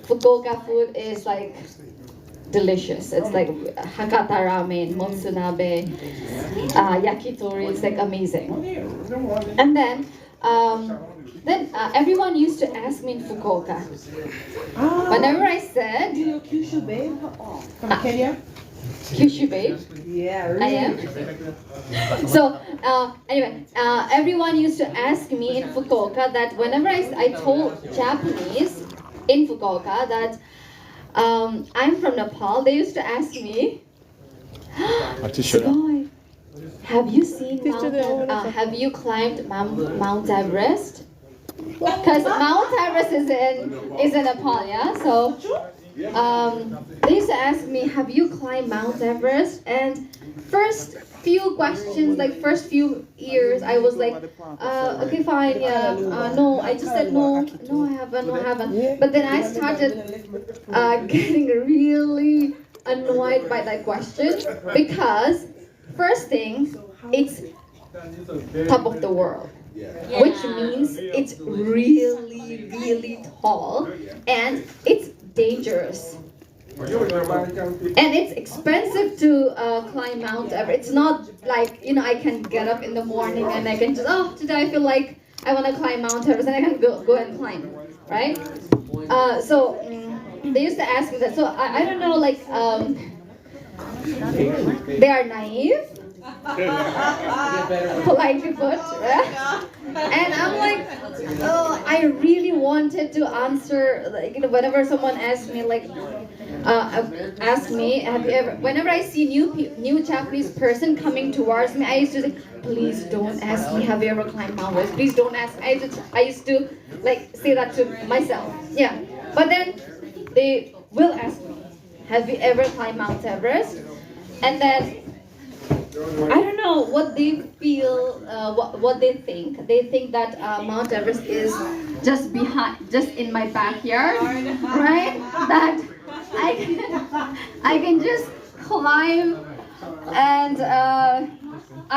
Fukuoka food is like delicious. It's like Hakata ramen, motsunabe, yakitori. It's like amazing. And then everyone used to ask me in Fukuoka. Whenever I said, Kyushu babe from Kenya. Kyushu babe. Yeah, really. I am. So anyway, everyone used to ask me in Fukuoka that whenever I told Japanese in Fukuoka that I'm from Nepal, they used to ask me, Sugoi, have you seen have you climbed Mount Everest? Because Mount Everest is in Nepal, yeah. So they used to ask me, have you climbed Mount Everest? And first few questions, like first few years, I was like, okay, fine, yeah, no. I just said no, I haven't. But then I started getting really annoyed by that question because first thing, it's top of the world. Which means it's really, really tall and it's dangerous. And it's expensive to climb Mount Everest. It's not like, I can get up in the morning and I can just, today I feel like I want to climb Mount Everest and I can go and climb, right? So they used to ask me that. So I don't know, like, they are naive. Politely put, right? And I'm like, I really wanted to answer, like, whenever someone asks me, like, have you ever, whenever I see new Japanese person coming towards me, I used to say, please don't ask me, have you ever climbed Mount Everest? Please don't ask. I used to like say that to myself. Yeah. But then they will ask me, have you ever climbed Mount Everest? And then I don't know what they feel, what they think. They think that Mount Everest is just in my backyard, right? That I can just climb, and I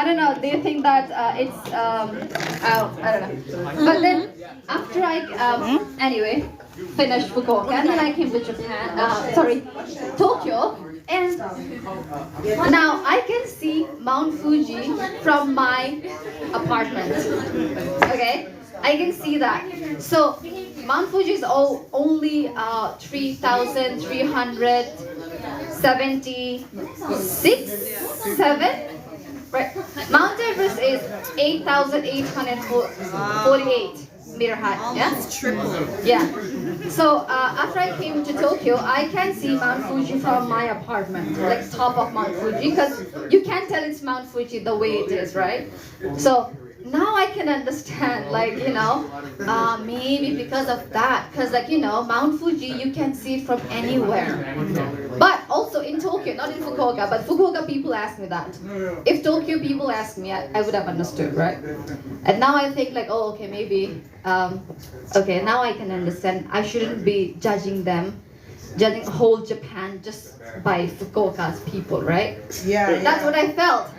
don't know. They think that it's I don't know. But then after I anyway finished Fukuoka, and then I came to Japan. Tokyo. And now I can see Mount Fuji from my apartment. Okay, I can see that. So Mount Fuji is only 3,376, right? Mount Everest is 8,848 meter high. Yeah, it's triple. Yeah. So after I came to Tokyo, I can see Mount Fuji from my apartment, like top of Mount Fuji, because you can't tell it's Mount Fuji the way it is, right? So now I can understand, like, maybe because of that, because Mount Fuji, you can see it from anywhere. But also in Tokyo, not in Fukuoka, but Fukuoka people ask me that. If Tokyo people ask me, I would have understood, right? And now I think like, oh, okay, maybe, okay, now I can understand. I shouldn't be judging whole Japan just by Fukuoka's people, right? Yeah. That's what I felt.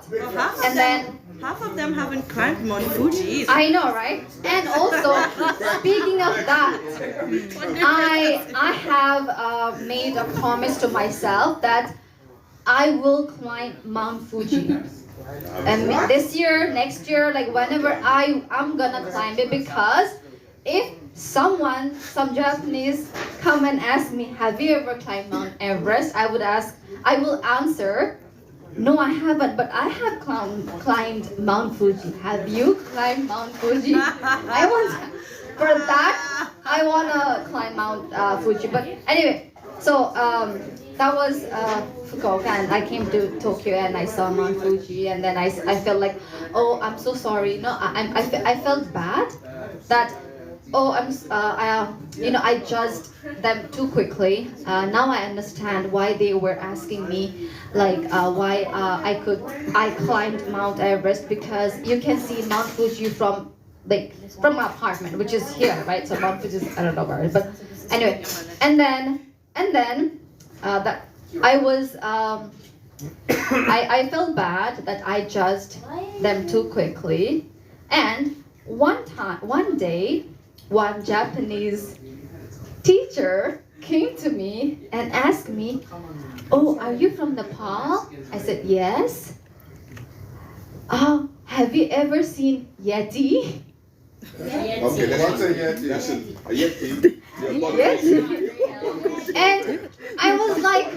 Well, and then half of them haven't climbed Mount Fuji either. I know, right? And also, speaking of that, I have made a promise to myself that I will climb Mount Fuji. And this year, next year, like whenever I'm gonna climb it, because if some Japanese come and ask me, have you ever climbed Mount Everest? I will answer, no, I haven't, but I have climbed Mount Fuji. Have you climbed Mount Fuji? I want to climb Mount Fuji. But anyway, so that was Fukuoka, and I came to Tokyo and I saw Mount Fuji, and then I felt like, oh, I'm so sorry. No, I felt bad that, oh, I judged them too quickly. Now I understand why they were asking me, like, why I climbed Mount Everest, because you can see Mount Fuji from my apartment, which is here, right? So Mount Fuji is, I don't know where it is, but anyway, and then that I was I felt bad that I judged them too quickly. And one day, one Japanese teacher came to me and asked me, "Oh, are you from Nepal?" I said, "Yes." Have you ever seen Yeti? Okay, let's say Yeti. That's a Yeti. Yeti. And I was like,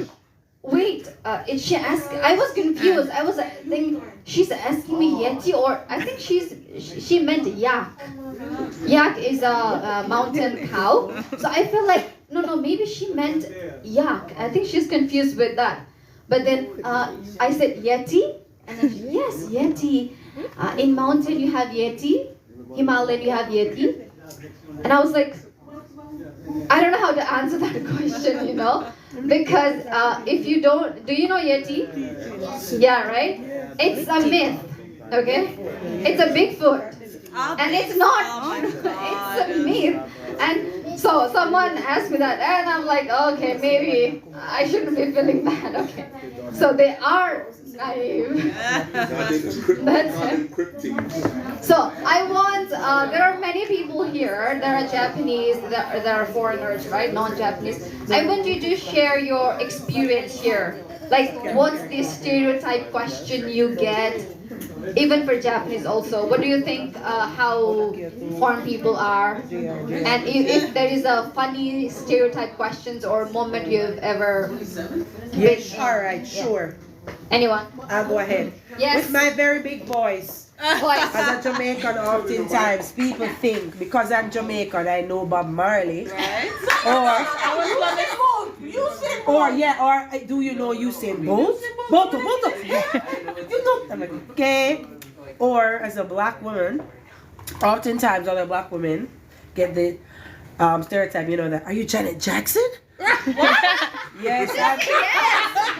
wait, is she asking? I was confused. I was thinking she's asking me Yeti, or I think she meant yak. Yak is a mountain cow. So I felt like, no, maybe she meant yak. I think she's confused with that. But then I said Yeti, and then yes, Yeti. In mountain you have Yeti, Himalayan you have Yeti. And I was like, I don't know how to answer that question, you know, because if you don't, do you know Yeti? Yeah, right? It's a myth, okay? It's a Bigfoot. And it's not, it's a myth. And so someone asked me that, and I'm like, okay, maybe I shouldn't be feeling bad, okay. So they are naive. So I want, there are many people here, there are Japanese, there are foreigners, right, non-Japanese. I want you to share your experience here. Like, what's the stereotype question you get? Even for Japanese also, what do you think how foreign people are? And if there is a funny stereotype questions or moment you've ever Yes, alright, sure. Anyone? I'll go ahead. Yes. With my very big voice. As a Jamaican, oftentimes people think because I'm Jamaican, I know Bob Marley. Right. Or do you know Usain Bolt? Bolt. You know. I'm like, okay. Or as a black woman, oftentimes other black women get the stereotype, you know, that, are you Janet Jackson? Yes.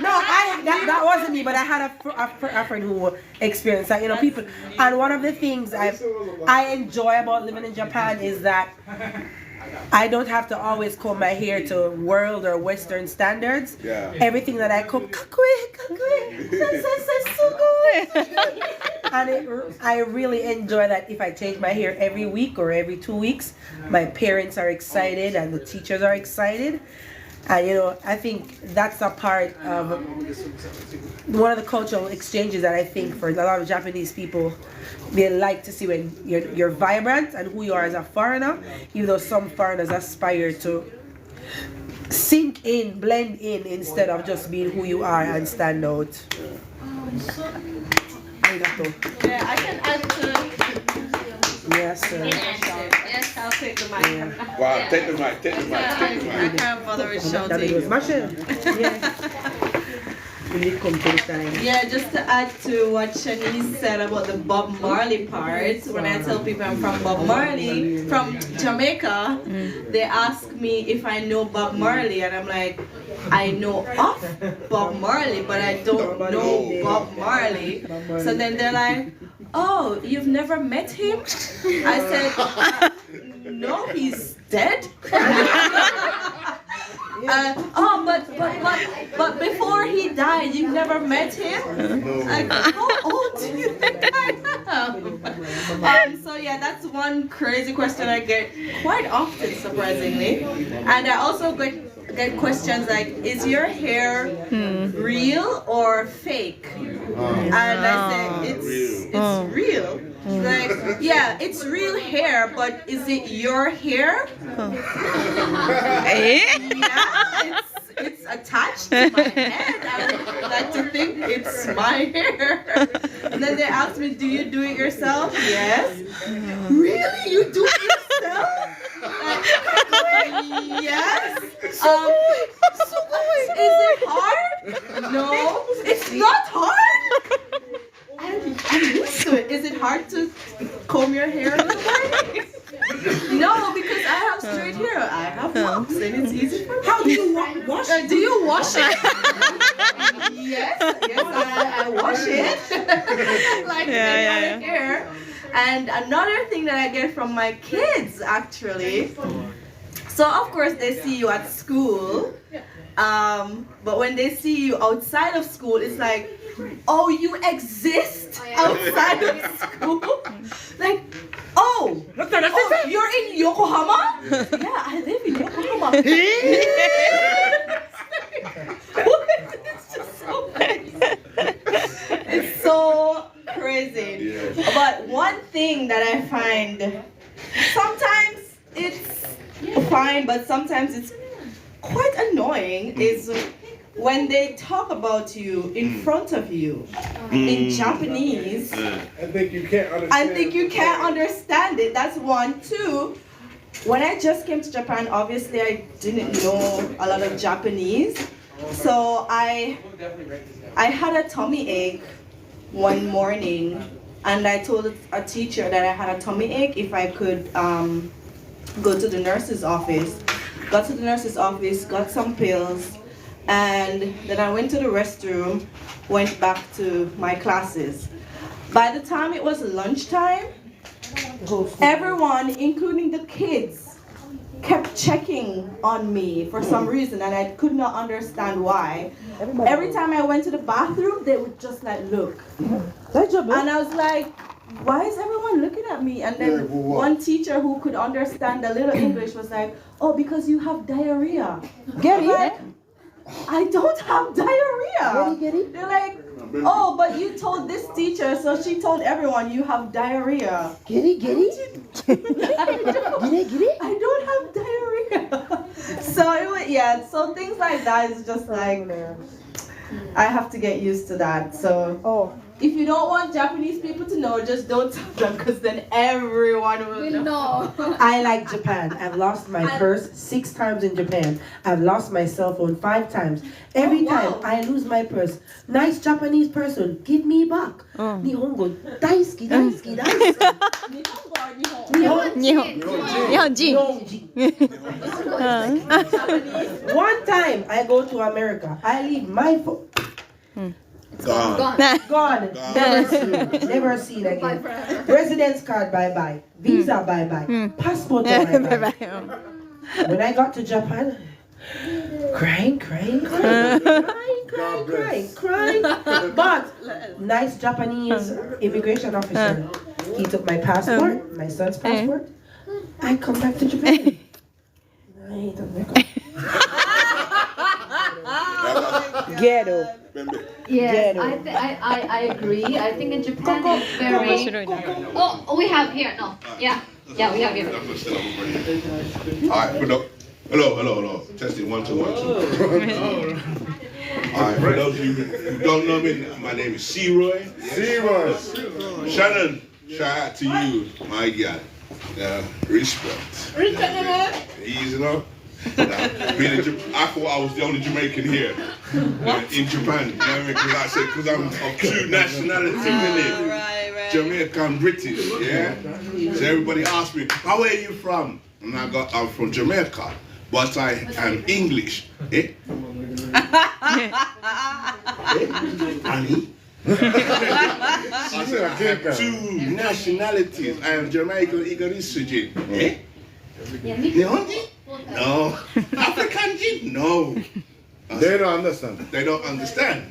That wasn't me, but I had a friend who experienced that. You know, people. And one of the things I enjoy about living in Japan is that I don't have to always comb my hair to world or Western standards. Yeah. Everything that I comb, and I really enjoy that. If I change my hair every week or every 2 weeks, my parents are excited and the teachers are excited. And you know, I think that's a part of one of the cultural exchanges that I think for a lot of Japanese people, they like to see when you're vibrant and who you are as a foreigner, even though some foreigners aspire to sink in, blend in, instead of just being who you are and stand out. Yeah, I can add to. Yes, sir. Yes, I'll take the mic. Yeah. Wow, take the mic. I can't bother with shouting. Yeah, just to add to what Shanice said about the Bob Marley part, when I tell people I'm from Bob Marley, from Jamaica, they ask me if I know Bob Marley, and I'm like, I know of Bob Marley, but I don't know Bob Marley. So then they're like, oh, you've never met him? I said, no, he's dead. But before he died, you've never met him? Like, how old do you think I am? So yeah, that's one crazy question I get quite often, surprisingly. And I also get questions like, is your hair real or fake? And I say, it's real. Like, yeah, it's real hair, but is it your hair? Yeah, it's attached to my head. I would like to think it's my hair. And then they asked me, do you do it yourself? Yes. Really? You do it yourself? Yes. Is it hard? No, it's not hard. I'm used to it. Is it hard to comb your hair in the morning? No, because I have straight hair. I have locks, and it's easy for me. How do you wash it? Do you wash it? Yes, I wash it. Like my hair. And another thing that I get from my kids, actually. So of course they see you at school. But when they see you outside of school, it's like, oh, you exist outside of school? Like, oh, you're in Yokohama? Yeah, I live in Yokohama. It's just so crazy. It's so crazy. But one thing that I find, sometimes it's fine, but sometimes it's quite annoying, is when they talk about you in front of you in Japanese. I think you can't understand it. That's one. Two, when I just came to Japan, obviously I didn't know a lot of Japanese. So I had a tummy ache one morning, and I told a teacher that I had a tummy ache if I could go to the nurse's office. Got to the nurse's office, got some pills, and then I went to the restroom, went back to my classes. By the time it was lunchtime, everyone, including the kids, kept checking on me for some reason, and I could not understand why. Every time I went to the bathroom, they would just like look. And I was like, why is everyone looking at me? And then one teacher who could understand a little English was like, oh, because you have diarrhea. Get it? Like, I don't have diarrhea. Get it? They're like, oh, but you told this teacher, so she told everyone you have diarrhea. Get it? Get it? I don't have diarrhea. So it was, yeah, so things like that is just like, I have to get used to that. So if you don't want Japanese people to know, just don't tell them, because then everyone will know. I like Japan. I've lost my purse 6 times in Japan. I've lost my cell phone 5 times. Every time I lose my purse, nice Japanese person, give me back. Nihongo, daisuki, daisuki, daisuki. One time I go to America, I leave my phone. Gone. Never seen again. Residence card, bye-bye. Visa, bye-bye. Passport, bye-bye. When I got to Japan, crying. But nice Japanese immigration officer. He took my passport, my son's passport. I come back to Japan. Ghetto. Yes, I agree. I think in Japan it's very. Oh, we have here. No, yeah, we have here. Alright, hello. Testing 1 2 1 2. Alright, for those of you who don't know me, my name is C-Roy. Shannon, shout out to you, my guy. Respect. Easy enough. I thought I was the only Jamaican here in Japan. You know what I mean? Because I said, because I'm of two nationalities, innit? Jamaican, British, yeah? So everybody asked me, where are you from? And I'm from Jamaica, but I am English. Eh? Annie? I said, I have 2 nationalities. I am Jamaican, Igorisuji. Eh? Nihonji? No. African Jin? No. They don't understand. They don't understand.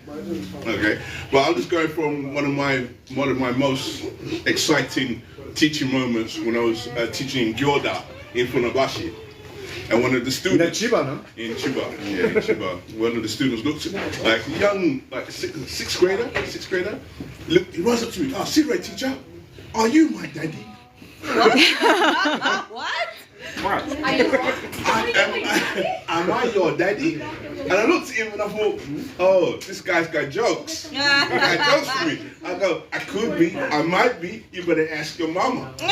Okay. But I'm just going from one of my most exciting teaching moments when I was teaching Gyoda in Funabashi. And one of the students in Chiba, one of the students looked at me, like a young, like sixth grader, looked, he runs up to me, C-Roy teacher, are you my daddy? What? Am I your daddy? And I looked at him and I thought, oh, this guy's got jokes. He got jokes for me. I go, I could be, I might be, you better ask your mama. Oh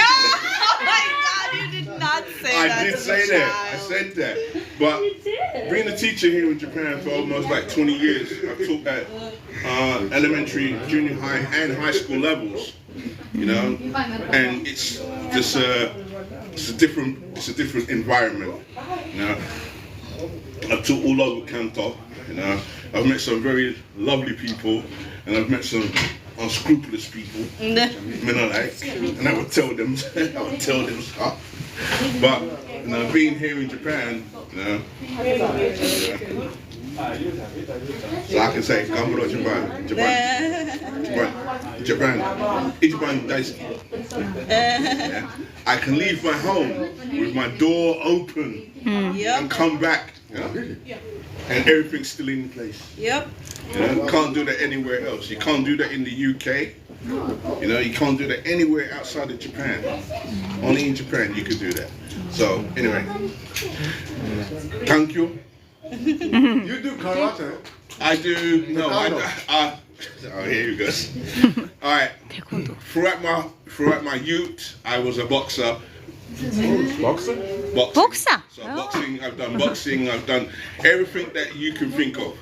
my God, you did not say that. I did say that. I said that. But being a teacher here in Japan for almost like 20 years, I taught at elementary, junior high, and high school levels. You know, and it's just it's a different environment. You know, I've taught all over Kanto. You know, I've met some very lovely people, and I've met some unscrupulous people. Men are like, and I would tell them stuff. But you know, being here in Japan, you know, So I can say, Gamburo Japan, Japan, Ichiban Daisuki. Yeah. I can leave my home with my door open and come back, you know, and everything's still in place. Yep. You know, can't do that anywhere else. You can't do that in the UK. You know, you can't do that anywhere outside of Japan. Only in Japan you could do that. So anyway, thank you. You do karate? I do. No, oh, here you go. All right. Throughout my youth, I was a boxer. Boxer? Boxer. So boxing. I've done boxing. I've done everything that you can think of.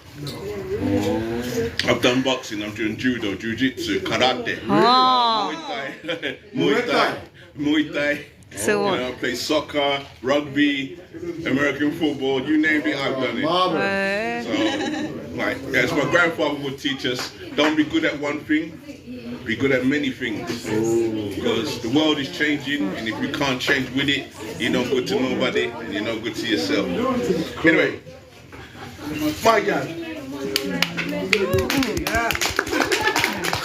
I've done boxing. I'm doing judo, jiu-jitsu, karate, Muay Thai. So I play soccer, rugby, American football, you name it, I've done it. So, like, as my grandfather would teach us, don't be good at one thing, be good at many things. Because the world is changing, and if you can't change with it, you're not good to nobody, and you're not good to yourself. Anyway, my God.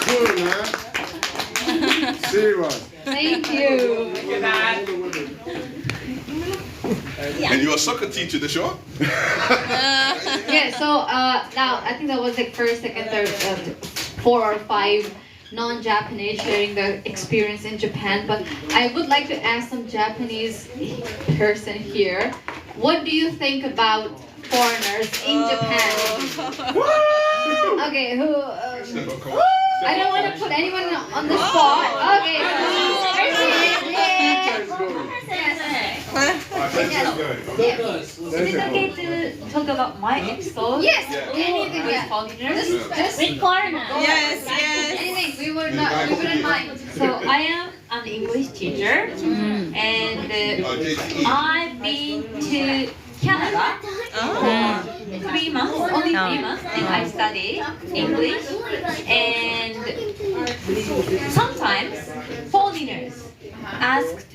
Cool, man. Serious. Thank you. And you're a soccer teacher, the show? Yeah, so now I think that was like first, second, third, 4 or 5 non-Japanese sharing their experience in Japan. But I would like to ask some Japanese person here, what do you think about foreigners in Japan? Okay, who? I don't want to put anyone on the spot. Okay. Is it okay to talk about my episode? Yes. Anything with foreigners. Just with foreigners. Yes. anything. We wouldn't mind. So I am an English teacher, and I've been to Canada for 3 months, only 3 months, and I study English. And sometimes foreigners asked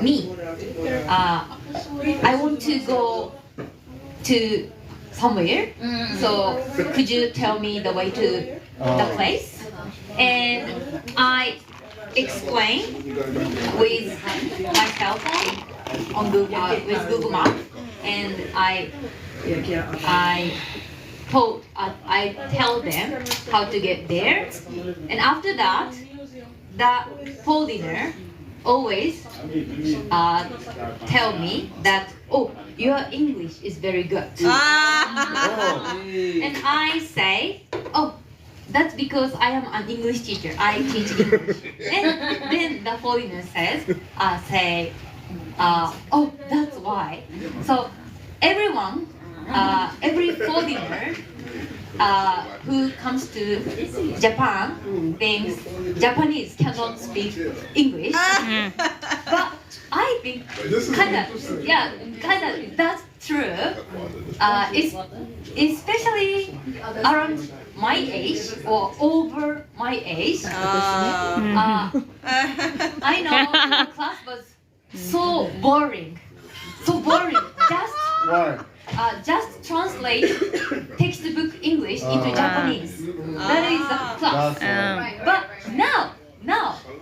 me, I want to go to somewhere, so could you tell me the way to the place? And I explain with my cell phone on Google, with Google Maps, and I tell them how to get there, and after that, the foreigner always tell me that, oh, your English is very good. And I say, oh, that's because I am an English teacher. I teach English. And then the foreigner says, oh, that's why. So everyone, every foreigner who comes to Japan thinks Japanese cannot speak English. But I think kind of that's true. Especially around my age or over my age. I know the class was so boring. Just translate textbook English into Japanese. That is the class. But now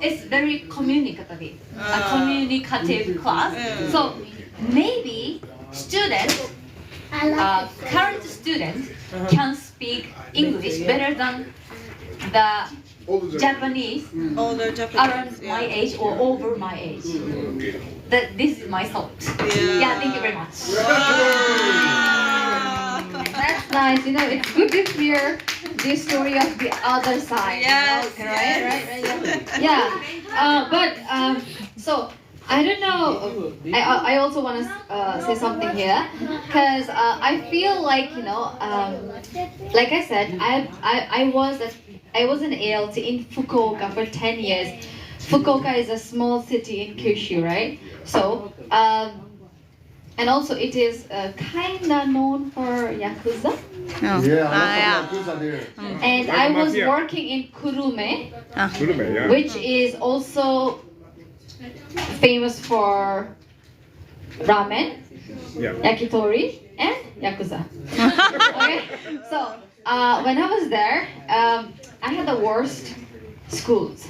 it's very communicative, a communicative class. So maybe students, current students, can speak English better than the Japanese around my age or over my age. This is my thought. Yeah, thank you very much. That's nice. You know, it's good to hear the story of the other side. Yes. You know? Right. Yeah. But so I don't know. I also want to say something here, because I feel like, you know, like I said, I was an ALT in Fukuoka for 10 years. Fukuoka is a small city in Kyushu, right? So, and also it is kinda known for Yakuza. Yakuza there. And I was working in Kurume, which is also famous for ramen, yakitori. and Yakuza. Okay, so when I was there, I had the worst schools.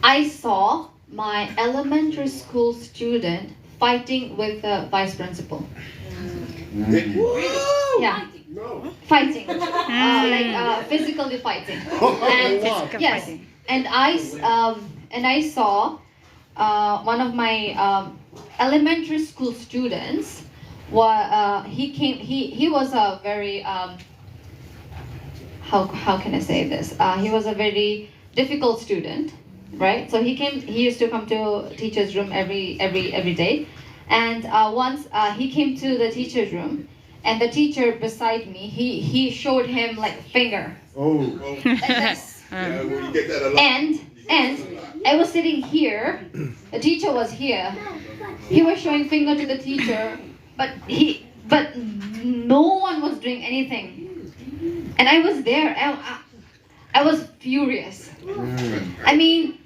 I saw my elementary school student fighting with the vice principal. Yeah, fighting, physically fighting. And yes, and I saw one of my elementary school students. He was a very how can I say this? He was a very difficult student, right? So he used to come to teacher's room every day. And once he came to the teacher's room, and the teacher beside me, he showed him like finger. Oh. Like this. Yeah, well, you get that a lot. And I was sitting here, the teacher was here. He was showing finger to the teacher, but no one was doing anything. And I was there. I was furious. I mean,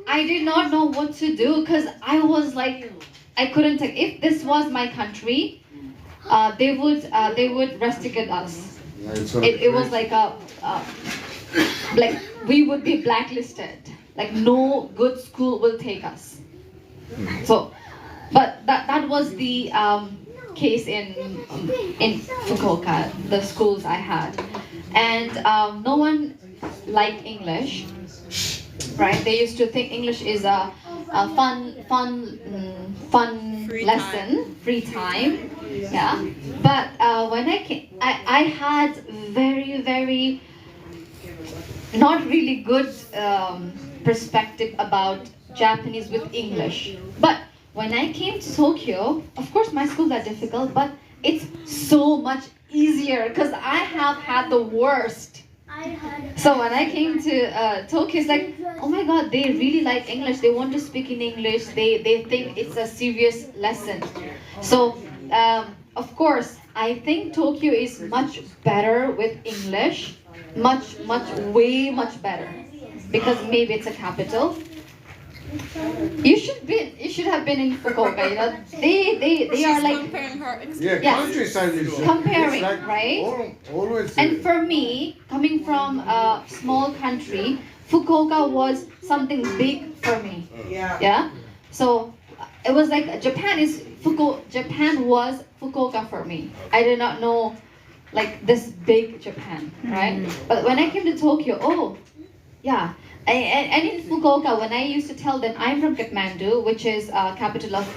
I did not know what to do because I was like, I couldn't take. If this was my country, they would rusticate us. It was like like we would be blacklisted. Like no good school will take us. So, but that was the case in Fukuoka, the schools I had, and no one liked English. Right? They used to think English is a fun lesson, free time. Yeah. But when I came, I had very not really good perspective about Japanese with English. But when I came to Tokyo, of course my schools are difficult, but it's so much easier because I have had the worst. So when I came to Tokyo, it's like, oh my god, they really like English. They want to speak in English. They think it's a serious lesson. So of course, I think Tokyo is much better with English. Way much better. Because maybe it's a capital. You should have been in Fukuoka. You know, they are like comparing her experience. Yeah, countryside is comparing, like right? Always. And for me, coming from a small country, Fukuoka was something big for me. Yeah. So it was like Japan was Fukuoka for me. I did not know like this big Japan, right? But when I came to Tokyo, oh, yeah. And in Fukuoka, when I used to tell them I'm from Kathmandu, which is capital of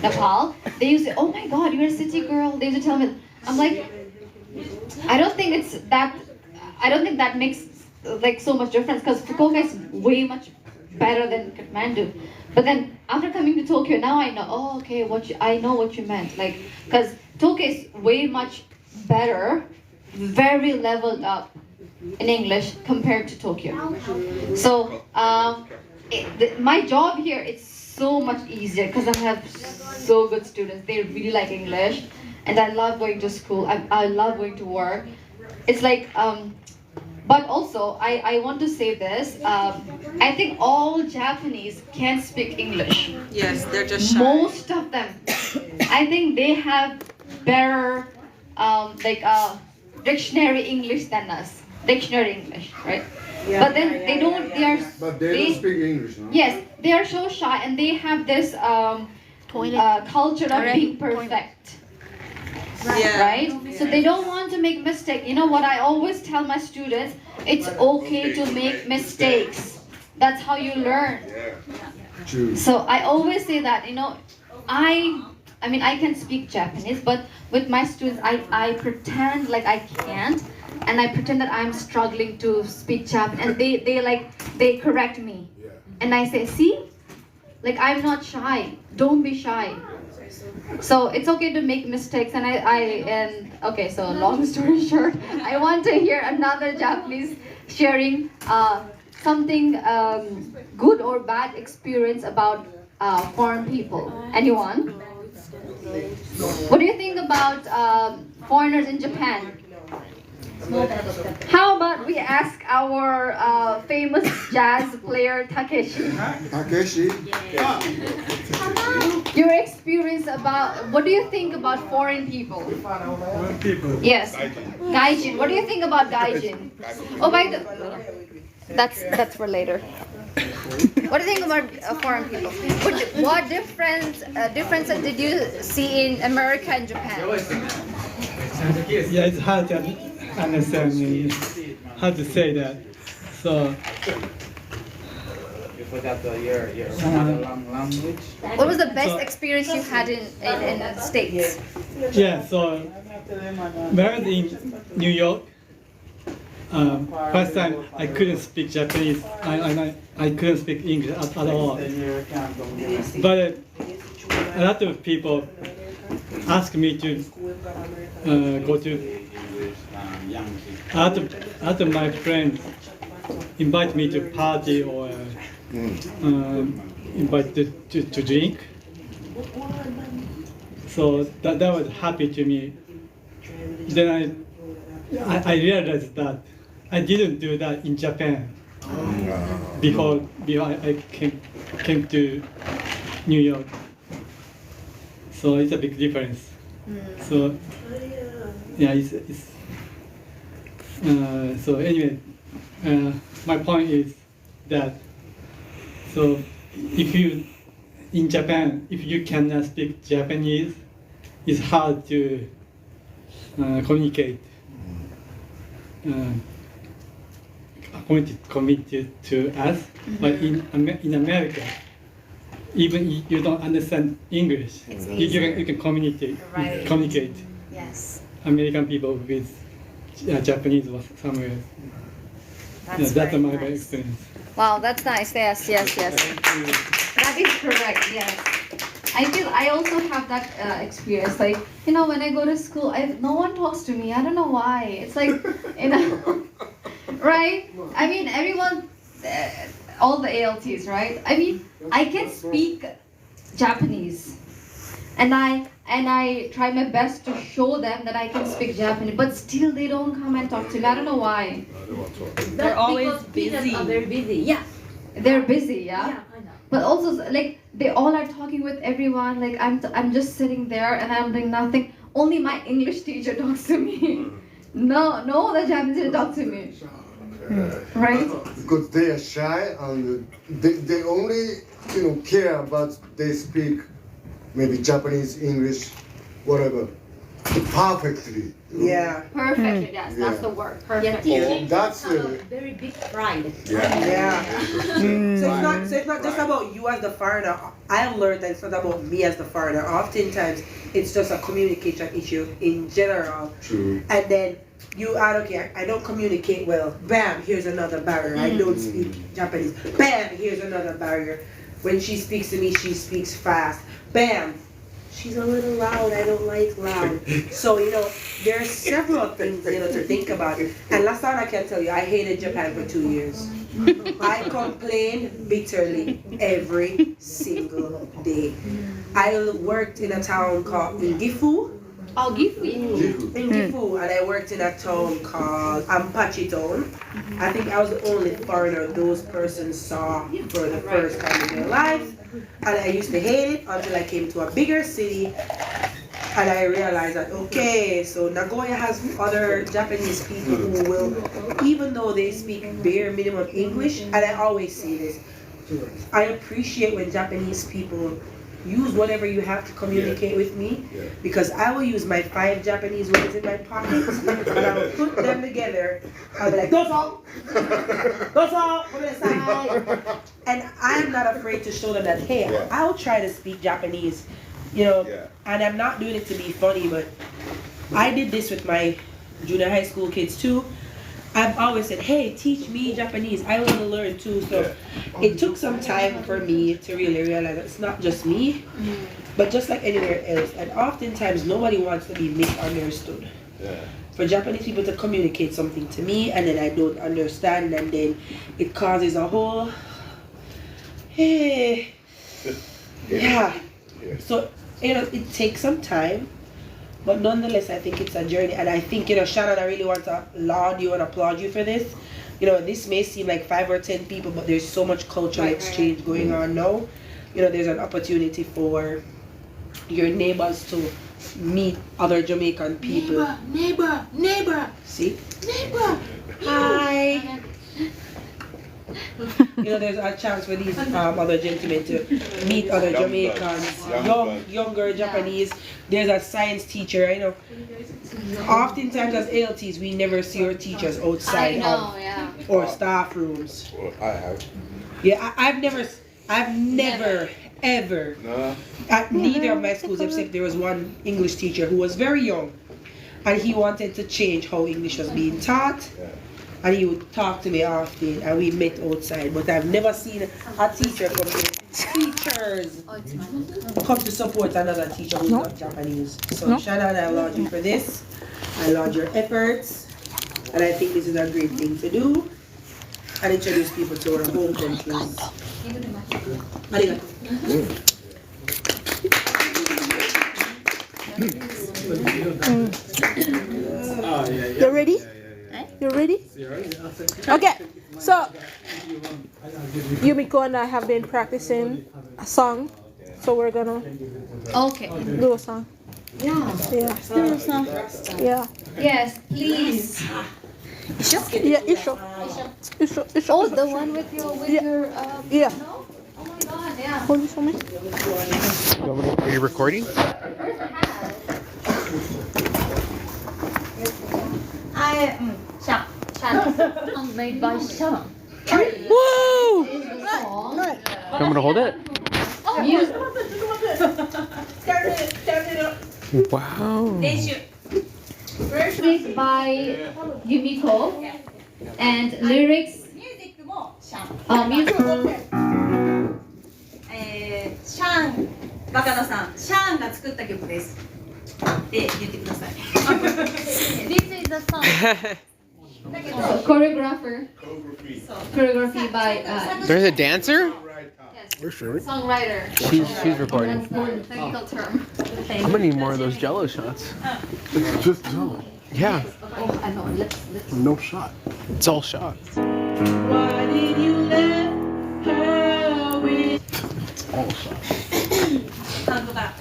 Nepal, they used to say, oh my god, you're a city girl. They used to tell me, I'm like, I don't think that makes like so much difference because Fukuoka is way much better than Kathmandu. But then after coming to Tokyo, now I know, oh okay, I know what you meant. Like, because Tokyo is way much better, very leveled up in English compared to Tokyo. So my job here is so much easier because I have so good students. They really like English, and I love going to school. I love going to work. It's like, but also I want to say this. I think all Japanese can speak English. Yes, they're just shy. Most of them. I think they have better dictionary English than us. Dictionary English, right? But then they don't speak English, no? Yes, they are so shy and they have this culture of being perfect. Right? So they don't want to make mistakes. You know what I always tell my students? It's okay to make mistakes. That's how you learn. True. So I always say that, you know, I mean I can speak Japanese, but with my students I pretend like I can't. And I pretend that I'm struggling to speak Japanese, and they correct me, and I say, see, like I'm not shy. Don't be shy. So it's okay to make mistakes, and okay. So long story short, I want to hear another Japanese sharing something good or bad experience about foreign people. Anyone? What do you think about foreigners in Japan? How about we ask our famous jazz player Takeshi? Takeshi? Yeah. Your experience about, what do you think about foreign people? Foreign people. Yes. Gaijin. What do you think about Gaijin? Oh, by the, that's for later. What do you think about foreign people? What differences did you see in America and Japan? Yeah, it's hard to understand how to say that. So. You forgot your language. What was the best experience you had in the States? Yeah, so when I was in New York, first time I couldn't speak Japanese. I couldn't speak English at all. But a lot of people asked me to go to. A lot of my friends invite me to party or invite to drink. So that was happy to me. Then I realized that I didn't do that in Japan before I came to New York. So it's a big difference. So yeah, so anyway, my point is that so if you in Japan, if you cannot speak Japanese, it's hard to communicate. Committed to us, but in America, even if you don't understand English, you can communicate. Right. Communicate. Yes. American people with Japanese or somewhere else. That's my experience. Wow, that's nice. Yes. That is correct. Yes. I also have that experience. Like, when I go to school, no one talks to me. I don't know why. It's like, right? I mean, everyone, all the ALTs, right? I mean, I can speak Japanese, and I try my best to show them that I can speak Japanese, but still they don't come and talk to me. I don't know why. They're always busy. They're busy. Yeah, they're busy. Yeah. But also, like, they all are talking with everyone. Like, I'm just sitting there and I'm doing nothing. Only my English teacher talks to me. No, the Japanese teacher talks to me. Right? Because they are shy and they only care about they speak maybe Japanese, English, whatever, perfectly. Yeah. Perfect. Yes, that's the word. Perfect. That's very big pride. Yeah. So it's not just about you as the foreigner. I have learned that it's not about me as the foreigner. Oftentimes, it's just a communication issue in general. True. And then you add, okay, I don't communicate well. Bam, here's another barrier. I don't speak Japanese. Bam, here's another barrier. When she speaks to me, she speaks fast. Bam, she's a little loud. I don't like loud. So, there are several things, to think about. And last time I can tell you, I hated Japan for 2 years. I complained bitterly every single day. I worked in a town called Gifu. Oh, Gifu. In Gifu, and I worked in a town called Ampachi Town. I think I was the only foreigner those persons saw for the first time in their lives. And I used to hate it until I came to a bigger city and I realized that, okay, so Nagoya has other Japanese people who will, even though they speak bare minimum English, and I always say this, I appreciate when Japanese people use whatever you have to communicate with me, because I will use my 5 Japanese words in my pocket and I will put them together. I'll be like, doso, come inside. And I'm not afraid to show them that, hey, I'll try to speak Japanese, and I'm not doing it to be funny, but I did this with my junior high school kids too. I've always said, hey, teach me Japanese. I want to learn too. So it took some time for me to really realize that it's not just me, but just like anywhere else. And oftentimes nobody wants to be misunderstood. For Japanese people to communicate something to me and then I don't understand, and then it causes a whole, hey, So, it takes some time. But nonetheless, I think it's a journey, and I think, Shannon, I really want to laud you and applaud you for this. This may seem like 5 or 10 people, but there's so much cultural exchange going on now. There's an opportunity for your neighbors to meet other Jamaican people. Neighbor. See? Neighbor. Hi. There's a chance for these other gentlemen to meet other Jamaicans, younger Japanese. There's a science teacher, I know. Oftentimes as ALTs, we never see our teachers outside or staff rooms. Well, I have. Yeah, I've never ever, at neither of my schools, except there was one English teacher who was very young, and he wanted to change how English was being taught. And he would talk to me often, and we met outside. But I've never seen a teacher come to come to support another teacher who's not Japanese. So Shannon, I laud you for this. I laud your efforts, and I think this is a great thing to do. And introduce people to our home countries. Arigato. You ready? You ready? Okay, so Yumiko and I have been practicing a song, so we're gonna do a song. Yeah. Yeah. Yes, please. Yeah, Isho. Oh, the one with your yeah. Oh my god, yeah. Hold this for me. Are you recording? Song made by Sean. Woo! You want me to hold it? Wow. Music by Yumiko and lyrics. Music. シャーンバカナさん、シャーンが作った曲ですって言ってください。This is the song. Choreography by There's a dancer? songwriter. She's recording. That's the technical term. I'm gonna need more of those Jello shots. It's just Jello. Yeah. Oh, I know. Let's. No shot. It's all shots. Why did you let her win? It's all shots. 本当だ。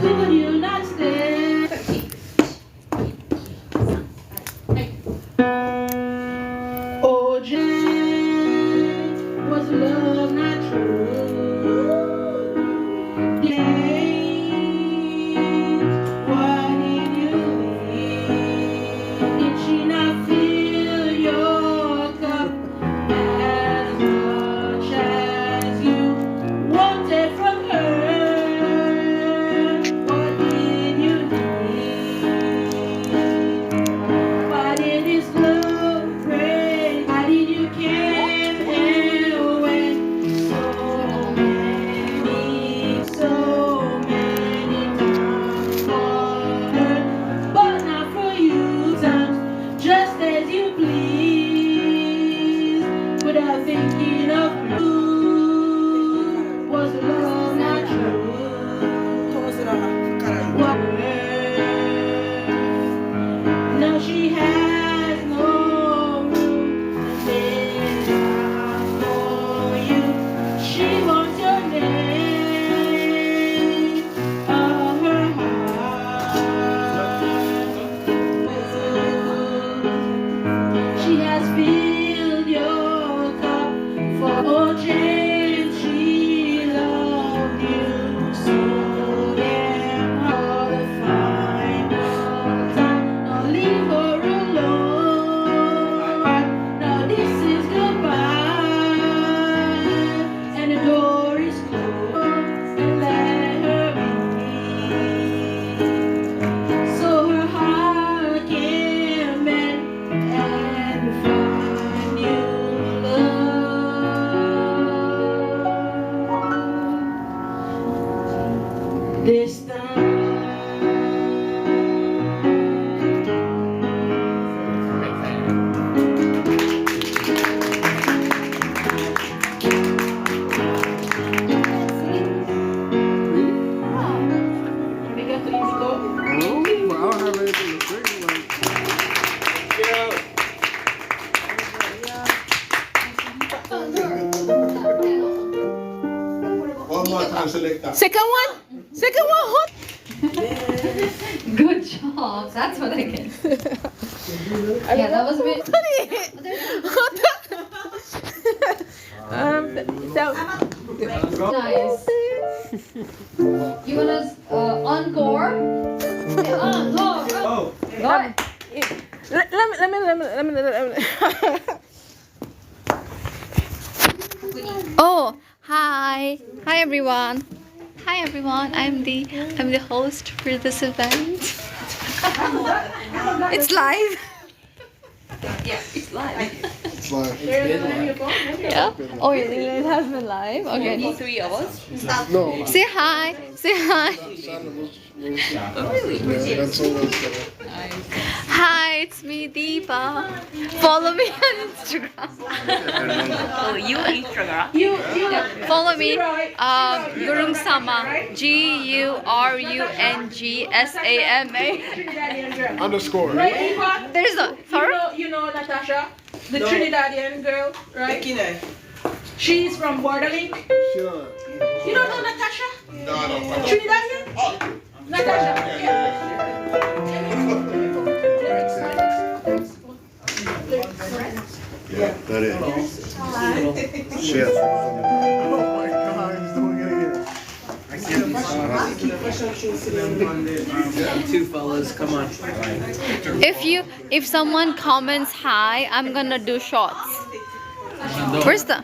Could you not stay? Oh, Jane, was love not true? Jane, why did you leave? Did she not fill your cup as much as you wanted from her? What did you need? Why did this love break? Why did you care when so many times for her, but not for you? Times just as you please, without thinking of you. Was love not true? Now she has no room to live for you. She wants your name of her heart. She has filled your cup Second one? Second one hot? Good job. That's what I can say. Yeah, that was a bit. Nice. You wanna encore? Encore. Oh. Go ahead. Let me. Oh, hi everyone. Hi everyone. I'm the host for this event. It's live. Yeah, it's live. It's live. Yeah. Oh, it has been live. Okay. 3 of us. No. Say hi. Say hi. Really? That's always Hi, it's me, Deepa. Follow me on Instagram. Oh, you Instagram? Follow me, Gurung Sama, GURUNGSAMA. Underscore. Right, Eva? There's a. You know Natasha, the Trinidadian girl, right? She's from Borderlink. You don't know Natasha? No, I don't. Trinidadian? Natasha. Yeah, that is. Yes. Oh my God, he's doing it again. Two fellas, come on. If someone comments hi, I'm gonna do shots. Where's the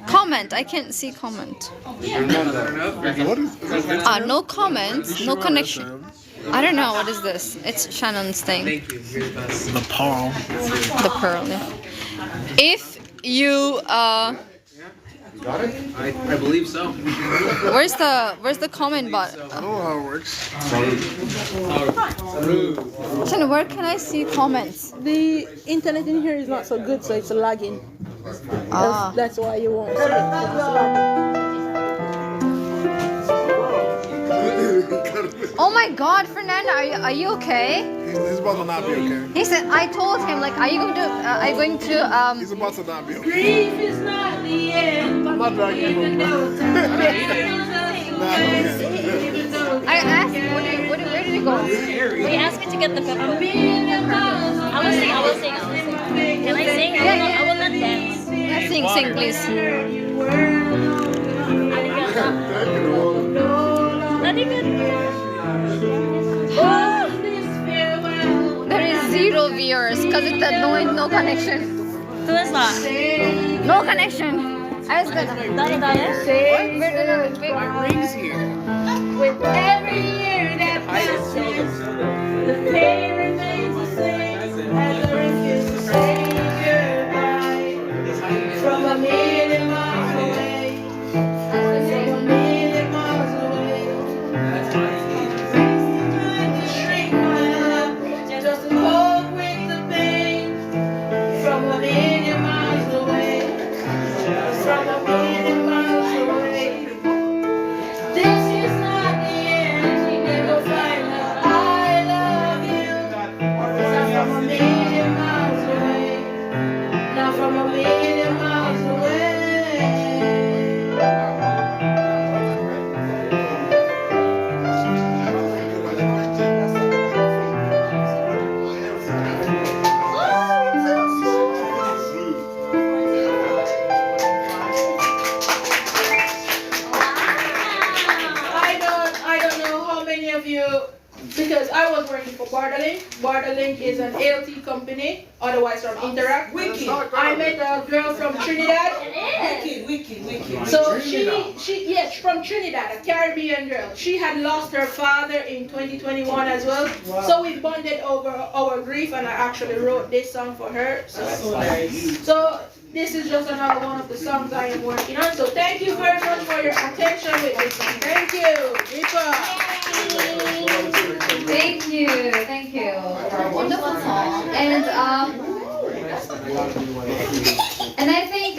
comment? I can't see comment. No comments, no connection. I don't know what is this. It's Shannon's thing. Thank you. You're the best. The pearl. The pearl. Yeah. If you Got it? I believe so. where's the comment button? I don't know how it works. Shannon, where can I see comments? The internet in here is not so good, so it's lagging. Ah. That's why you won't see it. It's lagging. Oh my God, Fernanda, are you okay? He's about to not be okay. He said I told him like, are you going to He's about to not be okay. Grief is not the end. I'm not dragging him. I asked him, where did he go? We asked me to get the pepper. I will sing. Can I sing? Yeah. I will not dance. Yeah, sing, please. There is 0 viewers because it's a no connection. Who is that? No connection. I was gonna. With every year that passes, the pain remains the same as I refuse to say goodbye. From a million miles away, from a million miles away. Trying to shrink my heart just to cope with the pain. From a million miles away, from a million miles away. This is not the end. You never find out I love you. Cause I'm from a million miles away. Now from a million miles away. I don't know how many of you, because I was working for Borderlink. Borderlink is an ALT company, otherwise from Interact. I met a girl from Trinidad. Wicked. So yes, from Trinidad, a Caribbean girl. She had lost her father in 2021 as well. So we bonded over our grief, and I actually wrote this song for her. So this is just another one of the songs I am working on. So thank you very much for your attention with this song. Thank you. Thank you. Wonderful song. And I think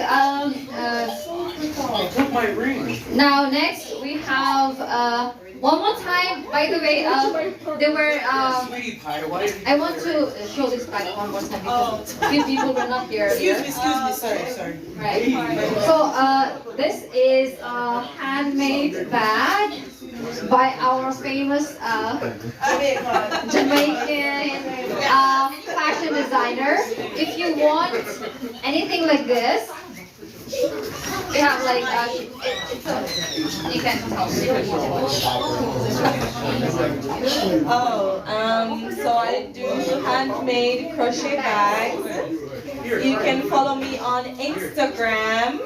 now next we have One more time, by the way, there were, I want to show this back one more time because few people were not here. Excuse me, sorry. Right. So, this is a handmade bag by our famous Jamaican fashion designer. If you want anything like this, we have like you can help. So I do handmade crochet bags. You can follow me on Instagram.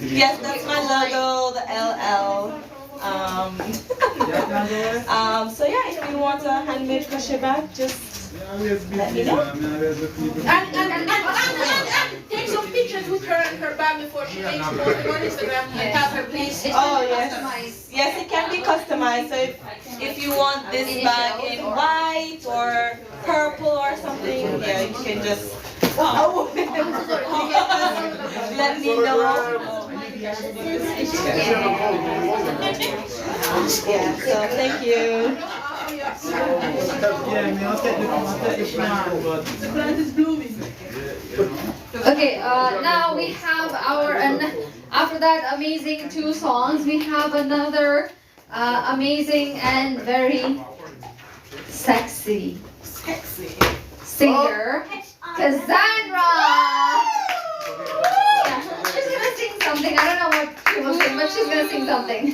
Yes, that's my logo, the LL. So yeah, if you want a handmade crochet bag, just let me know. And take some pictures with her and her bag before she makes it on Instagram and have her please. Oh yes, yes, it can be customized. So if you want this bag in white or purple or something, yeah, you can just let me know. Yeah, so thank you. The plant is blooming. Okay, now we have our, after that amazing 2 songs, we have another amazing and very sexy singer, Cassandra! Yeah, she's gonna sing something. I don't know what she will sing, but she's gonna sing something.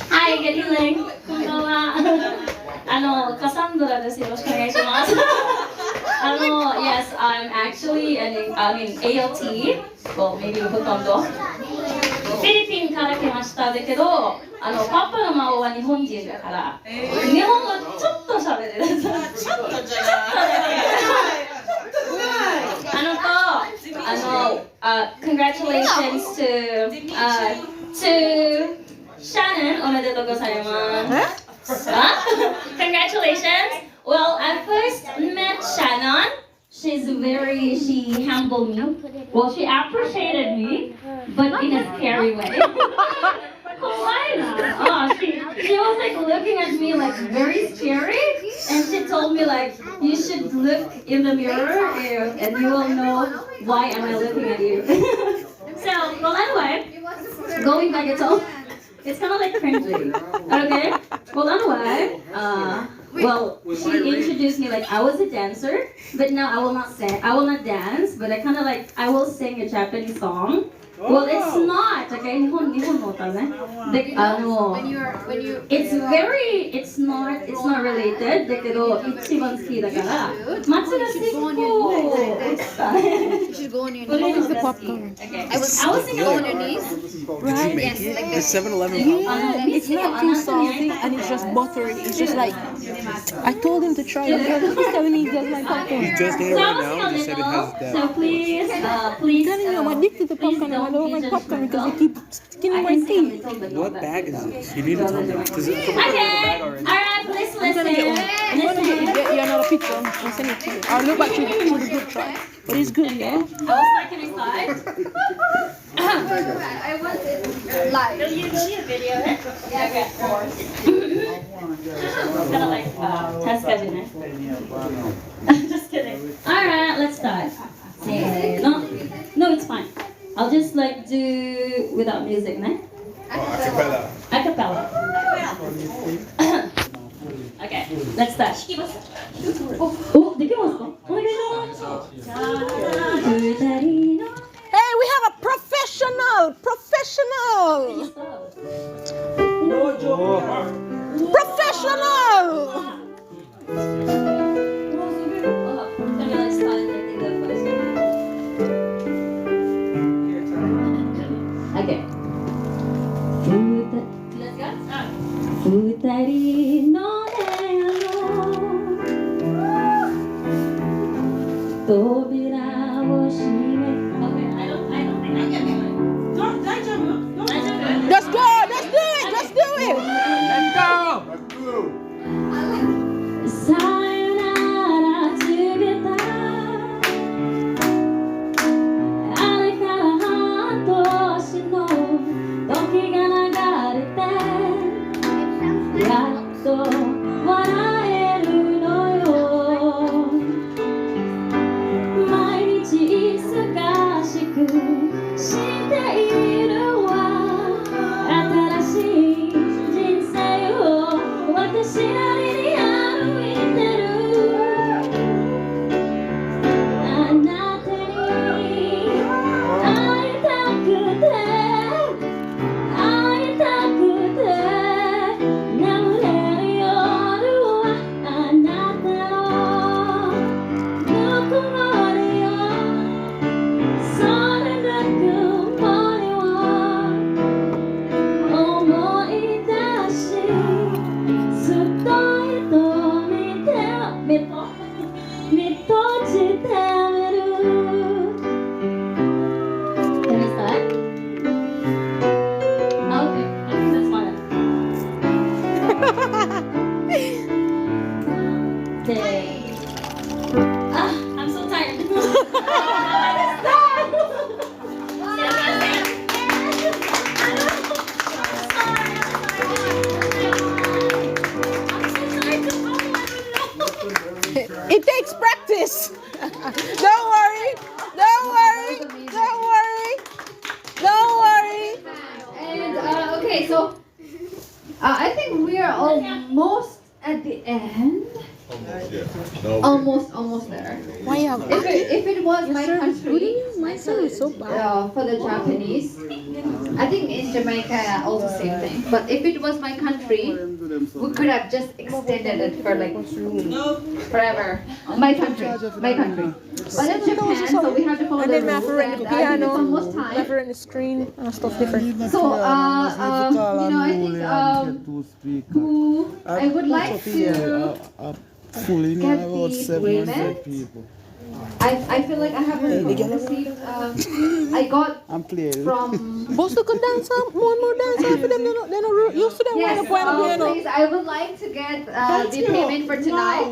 Hi, good evening. こんばんは。カサンドラです。よろしくお願いします。Yes, I'm actually ALT. Well, maybe ほとんど。フィリピンから来ましただけど、パパの孫は日本人だから、日本語ちょっと喋れる。ちょっとじゃない。Congratulations to Shannon. おめでとうございます。Congratulations. Well, I first met Shannon. She humbled me. Well, she appreciated me, but in a scary way. She was like looking at me like very scary, and she told me like you should look in the mirror and you will know why am I looking at you. So, well, anyway, going back at all, it's kind of like cringy. Okay. Well, anyway, she introduced me like I was a dancer, but now I will not dance, but I kind of like I will sing a Japanese song. Well, it's not, okay? It's not related. だけど一番好きだから。松がすっごい。You should go on your knees. The popcorn. Okay. I was singing on your knees. Right? Yes, like The 7-Eleven yeah, it's not too salty and it's just buttery. It's just like I told him to try it. He's telling me he doesn't like popcorn. He just ate it right now. He said it has that. So please, I'm addicted to popcorn and I don't like popcorn because they keep sticking in my teeth. What bag is this? You need to tell me. Does it come in a bag already? Alright, please I'm gonna get one. I'm gonna get you another picture and send it to you. I'll look back to the good try. But it's good, yeah? I was like, can I start? I want it live. Will you video it? Yeah, okay, of course. It's kind of like test isn't it? Just kidding. Alright, let's start. No, it's fine. I'll just like do without music, ne? Acapella. Acapella. Okay, let's start. Oh, できますか？お願いします。Hey, we have a professional. Okay. 二人の部屋の扉を閉め Okay, I don't think I can do it. Let's go. Let's do it. Let's do it. Let's go. さよなら告げたあれから半年の時が I'm so tired. It takes practice. Don't worry. Don't worry. Don't worry. Don't worry. And okay, so I think we are almost at the end. Almost there. Why you have if it was my country, my son is so bad. for the Japanese, I think in Jamaica also same thing. But if it was my country, we could have just extended it for like forever. My country. But in Japan, so we have to follow And the then we have to rules, rent the and I think piano, it's almost we have time. to rent the screen and stuff different. So, I think who I would like to get these women. I feel like I haven't received. I got from. Boss, look at dance more dance for them. They're not used to them. Yes, please. I would like to get the payment for tonight.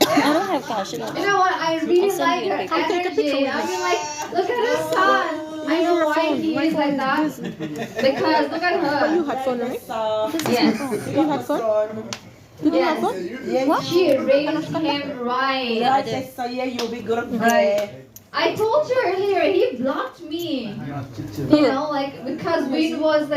I don't have cash. You know what? I really like her energy. I mean, like, look at her son. I know why he is like that. Because look at her. You had fun, right? Yes. You had fun? Did you have fun? What? She raised him right. Yeah, I did. So yeah, you'll be good. Right. I told you earlier, he blocked me. You know, like, because Win was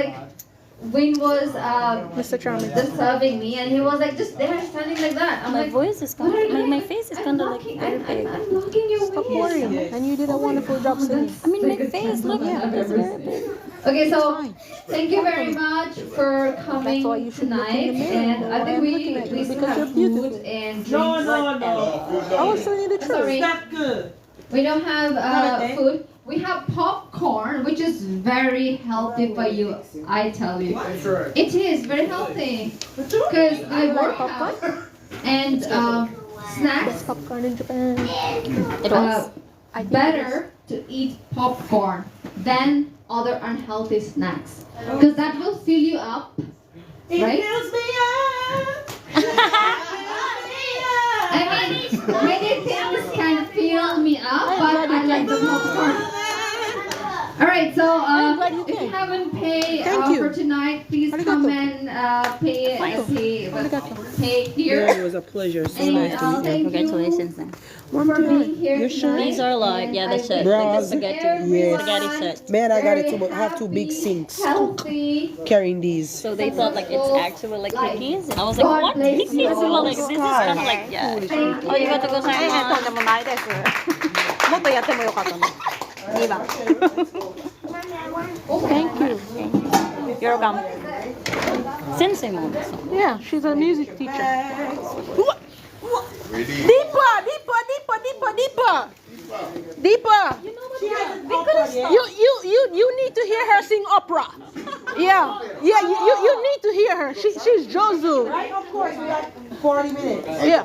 Mr. Charming disturbing me, and he was like just there standing like that. I'm My like, voice is kind of, my face is kind of like very big. I'm blocking your Stop worrying. And you did a wonderful job singing. I mean, my face, look, it's very big. Okay, so thank you very much for coming tonight, and I think we still have food and drinks. No. I was showing you the truth. Sorry. Not good. We don't have food. We have popcorn, which is very healthy for you, I tell you. It is very healthy. Because I work out and snacks. Popcorn in Japan. It was better to eat popcorn than other unhealthy snacks. Because that will fill you up. Right? It fills me up. I mean, many things can fill me up, but I like the popcorn. Alright, so if you haven't paid for tonight, please come and pay here. It was a pleasure. So nice to meet you. Congratulations. For being here tonight. These are like, yeah, the set, like the spaghetti, spaghetti set. Man, I got it too, but I have two big sinks carrying these. So they thought like it's actually like cookies. I was like, what? Cookies? Well, like this is kind of like, yeah. Oh, you got to go Thank you. You're welcome. Sensei mom. Yeah, she's a music teacher. Deepa. You need to hear her sing opera. Yeah. You need to hear her. She's Jozu. Right, of course, we got 40 minutes. Yeah.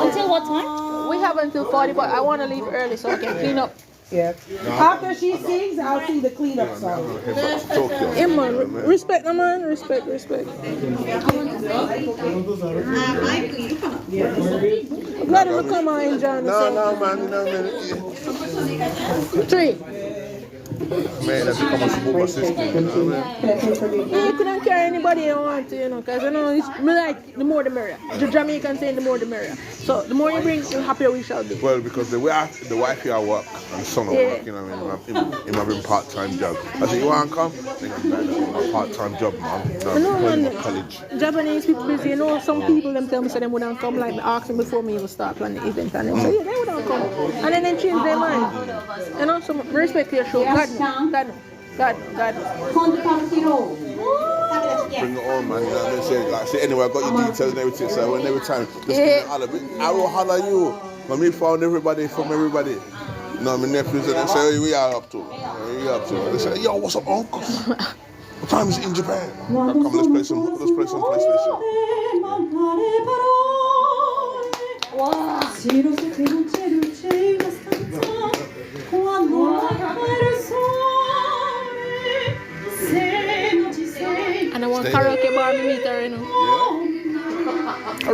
Until what time? We have until 40, but I want to leave early so I can clean up. Yeah. After she sings, I'll sing the cleanup song. Yeah, man. Respect, man. Respect. Glad you come on and join us. No, man. You know, 3. man, that's become a support my sister. You know what I mean? You couldn't carry anybody you want to, because it's me like the more the merrier. The Jamaican saying the more the merrier. So the more you bring, the happier we shall be. Well, because the wife here work and the son at work, you know what I mean? Him having part-time job. I said, you want to come? A part-time job, man. College. Japanese people busy, some people them tell me so they wouldn't come, like asking before me even start planning the event, and they say, yeah, they wouldn't come. And then they change their mind. So respect to your show. God. Bring it on, man. You know what I mean? Say, anyway, I got your details and everything. So when every time, just give me a holler. I will holler you. When we found everybody from everybody. You know, my nephews and they say, hey, we are up to. They say, yo, what's up, uncle? What time is it in Japan? Come, let's play some PlayStation. And I want karaoke K bar me meet her, you know.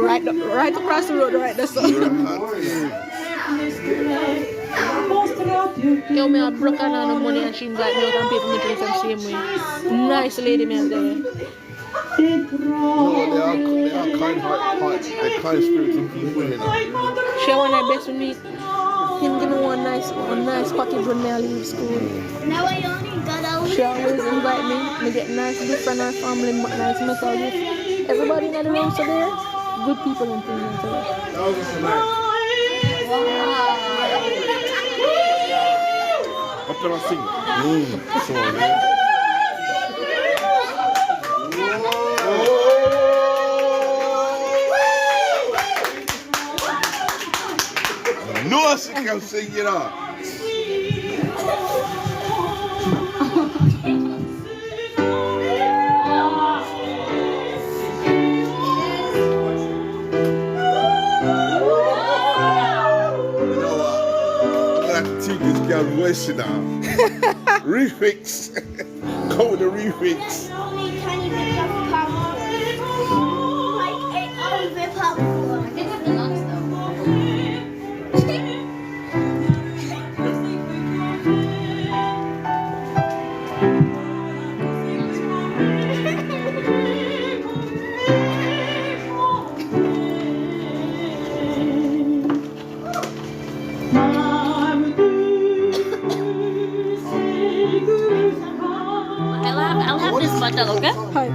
Right across the road, right there. So. Yo, me a broke on the money and she invite me out and pay for me drinks the same way. Nice lady, me there. No, they are kind spirited people, you know. She want her best with me. Him give me one nice package when I leave school. Now I only got a She always invite me. Me get nice gift from her family, nice metal gift. Everybody in the room so there, good people and things like that. Up there I sing. So, No, I can sing it up. Take this girl's voice now. Refix. Come with the refix. only tiny bit of popcorn. Like a bit popcorn. They have the nuts though. I'll have this bottle, okay? Hi.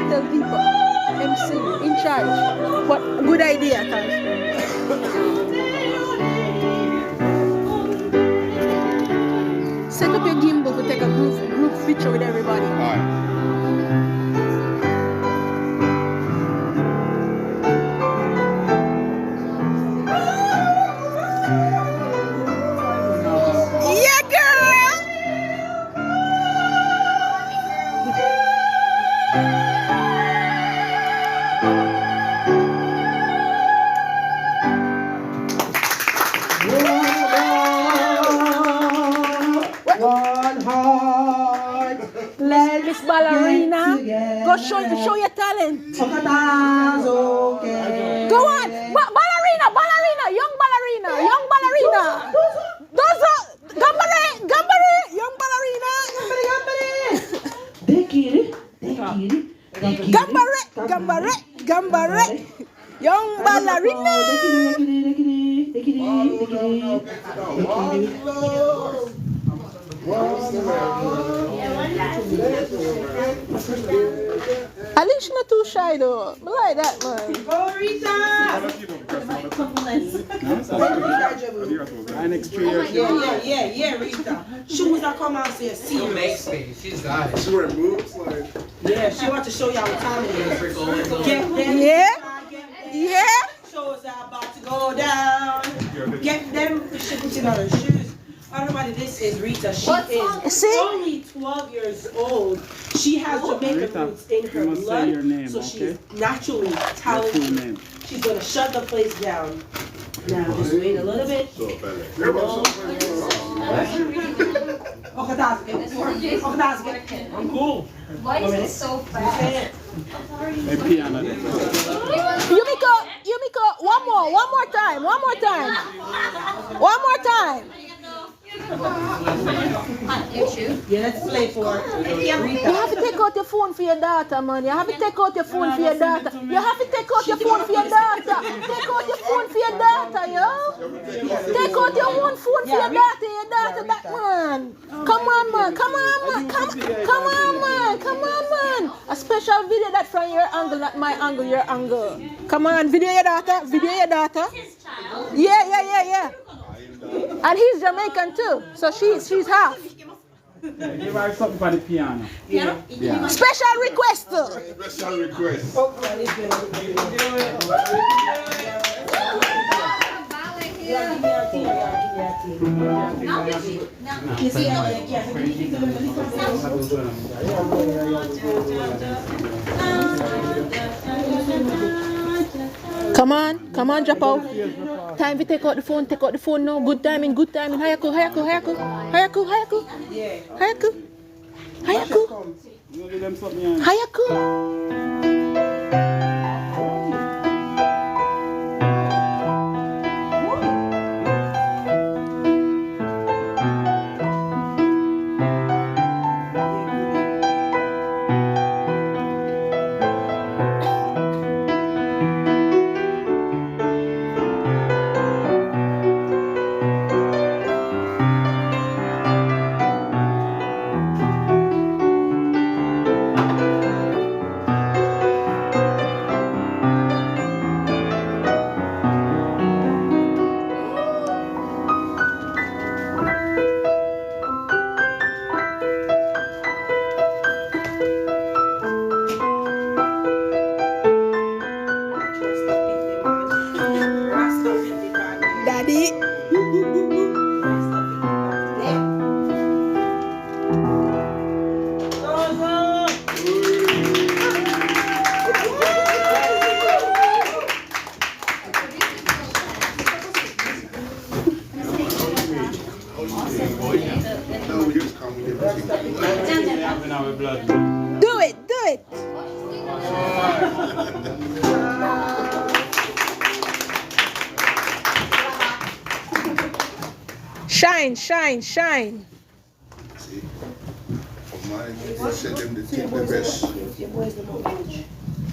Tell people, MC in charge. What good idea, guys. Set up your gimbal to take a group picture with everybody. Yeah, girl! One heart. Let's Miss Ballerina, go show your talent. Okay. Go on, ballerina, young ballerina. Those are gambare, young ballerina. Gambare, young ballerina. At least you're not too shy though. I like that, man. Go, Rita! next 3 years. Yeah, Rita. Shoes that come out say serious. She's got it. She wearing boots, like. Yeah, she want to show y'all what time it is. Get them. Yeah. Shows are about to go down. Get them. She put it on her shoes. Everybody, this is Rita. She is only 12 years old. She has Jamaican roots in her blood, so she's naturally talented. She's gonna shut the place down. Now, just wait a little bit. I'm cool. Why is it so fast? Yumiko, one more time. Yeah, let's play for You have to take out your phone for your daughter, man. You have to take out your phone for your daughter. You have to take out your phone for your daughter. Take out your phone for your daughter, yo. Take out your one phone for your daughter that man. Come on, man. Come on, man. Come on, man. Come on, man. A special video that from your angle, not my angle, your angle. Come on, video your daughter. Video your daughter. Yeah. And he's Jamaican too, so she's half. Give her something for the piano. Yeah. Special request. Special request. Come on, drop out. Time to take out the phone now. Good timing. Hayaku. Do it. Shine. See, for mine, I said them to take the best.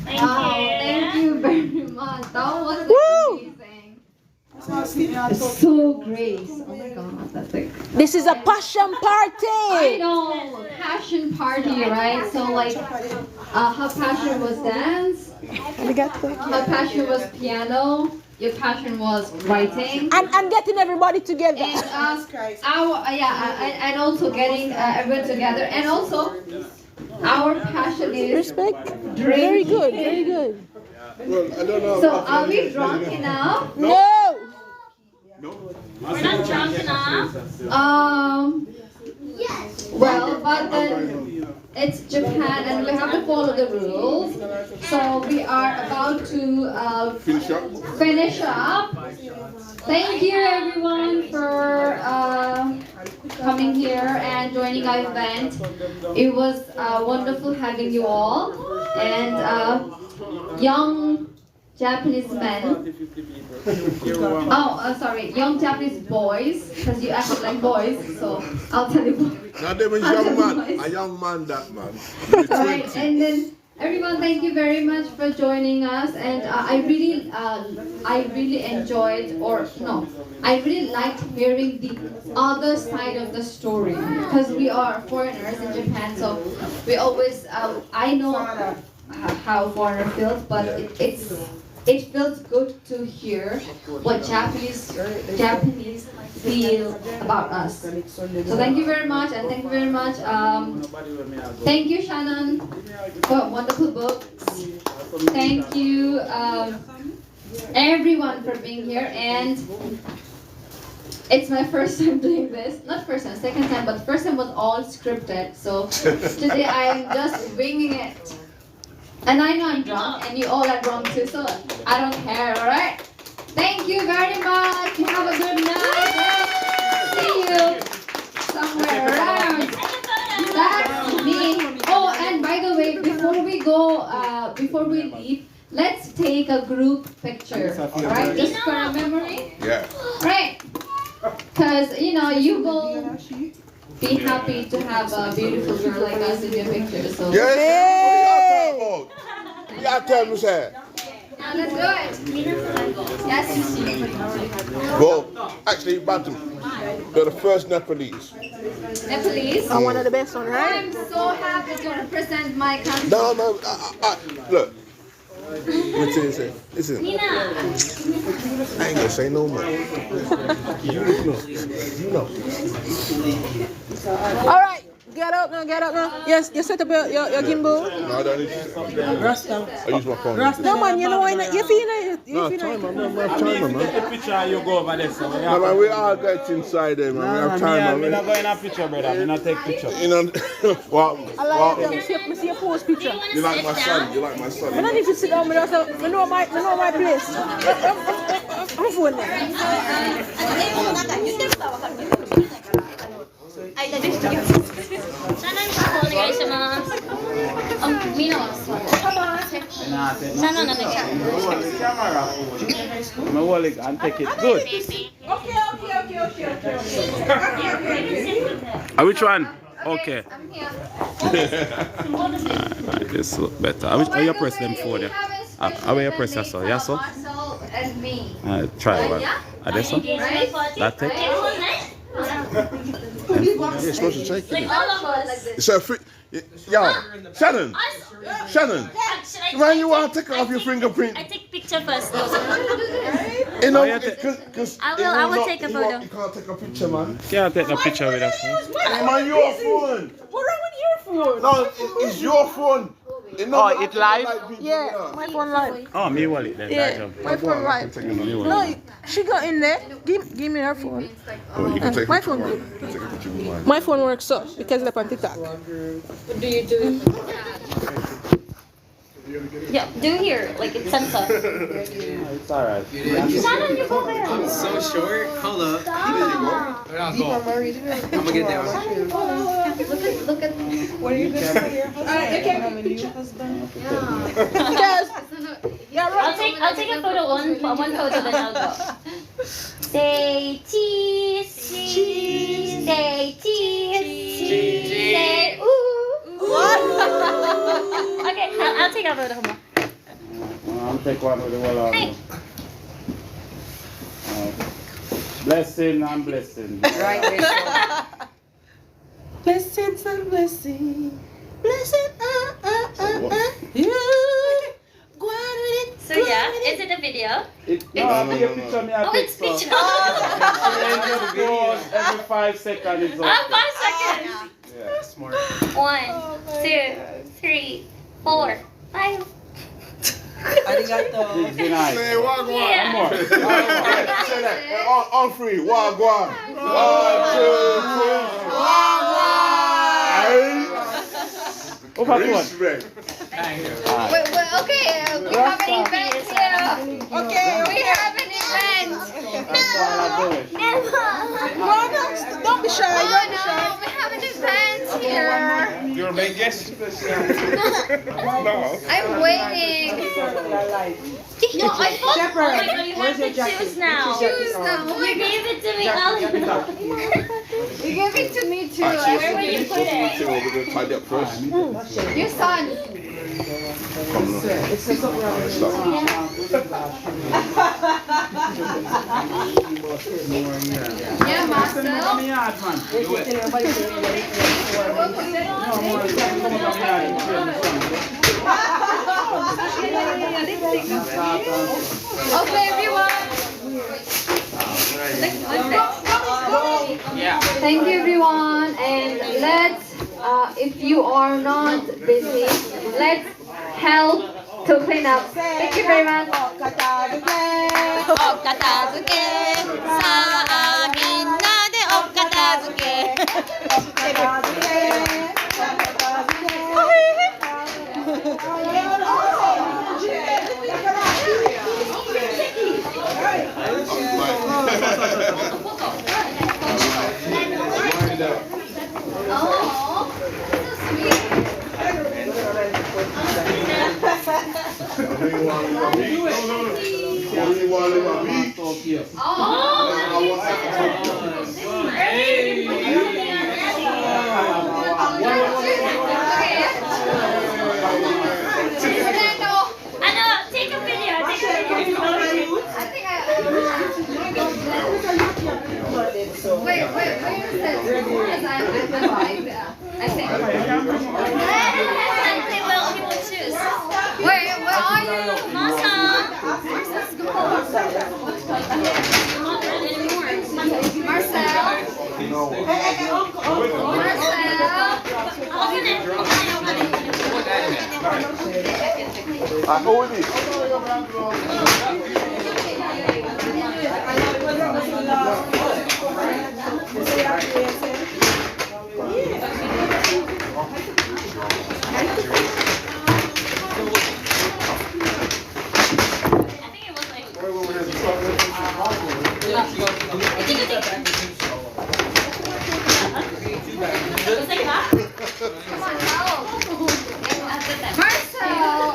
Thank you very much. That was amazing. So great. Oh my god, that's like. This is a passion party. I know, passion party, right? So like, her passion was dance. Her passion was piano. Your passion was writing. And getting everybody together. And and also getting everyone together. And also, our passion is respect. Drinking. Very good. Well, I don't know. So are we drunk enough? No. We're not drunk enough. Well, but then it's Japan and we have to follow the rules. So we are about to finish up. Thank you everyone for coming here and joining our event. It was wonderful having you all. And young Japanese men. Young Japanese boys, because you acted like boys, so I'll tell you boys. Not even a young man that man. Right, and then everyone, thank you very much for joining us, and I really enjoyed, I really liked hearing the other side of the story, because we are foreigners in Japan, so we always, I know how foreigner feels, but it feels good to hear what Japanese feel about us. So thank you very much, and thank you very much. Thank you, Shannon, for wonderful books. Thank you, everyone, for being here. And it's my first time doing this. Not first time, second time, but first time was all scripted. So today I am just winging it. And I know I'm drunk, and you all are drunk too, so I don't care, alright? Thank you very much. You have a good night. See you somewhere around. That's me. Oh, and by the way, before we go, before we leave, let's take a group picture, alright? Just for a memory. Yeah. Right. Because, you know, you will be happy to have a beautiful girl like us in your picture. So. Yes. What y'all tell me, sir? Let's do it. Yes. Well, actually, Bantam, they're the first Nepalese. Nepalese? I'm one of the best ones, right? I'm so happy to represent my country. No, look. Listen. I ain't gonna say no more. You know. All right, get up now. Yes, you set up your gimbal. No, I don't need to. I use my phone. No man, you know why not? You feel it. No, timer, man. Take a picture and you go over there. So No, man, we all get inside there, man. We have time, I'm man. not going a picture, brother. I'm not take picture. You know, well, I like them. See your post picture. you like my son. I don't need to sit down. I know my place. I'm phone there. My wallet and take it. Good. Okay. Which one? Okay. This look better. How you press them for there? How you press that so? Yeah, so? And me. Try one. This one? That it? You're supposed to take it. It's a free. Yo, Shannon, man, you want to take off your fingerprint? I take picture first. You know, because I will take a photo. You can't take a picture, man. Can't take a picture with us. Man, your phone. What wrong with your phone? No, it's your phone. Oh, it live? Yeah, my phone live. Oh, me wallet then. Yeah, my phone live. No, she got in there. Give me her phone. Oh, you can take my phone good. Take a picture with mine. My phone works up because it's on TikTok. What do you do? Yeah, do here, like it's center. It's alright. Shannon, you go there. I'm so short. Hold up. I'll go. I'm gonna get down. Look at. What are you going to say? I'll take a photo, one photo, then I'll go. Say cheese, say cheese, say ooh. Okay, I'll take a photo. I'll take one with the wall on. Blessing and blessing. Right, blessings and blessings. Blessing, you. So yeah, is it a video? No, I'll take a picture. Oh, it's picture. Every 5 seconds it's okay. 5 seconds. Yeah, smart. 1, 2, 3, 4, 5. Arigato. Say wagwan. Yeah. One more. Say that. On three. Wagwan. 1, 2, 3. Wagwan. Respect. Wait, okay, we have an event here. Okay, we have an event. No, don't be shy. Oh, no, we have an event here. You're a main guest. No. I'm waiting. No, I thought. Oh my God, you have to choose now. Choose now. You gave it to me, You gave it to me too. Actually, Where will you put it? we're going to tidy up first. Your son. Yeah, Marcel. Okay, everyone. Thank you, everyone. And let's, if you are not busy, let's help to clean up. Thank you very much. Where is that? I think. He will choose. Where are you? Masa. Marcel.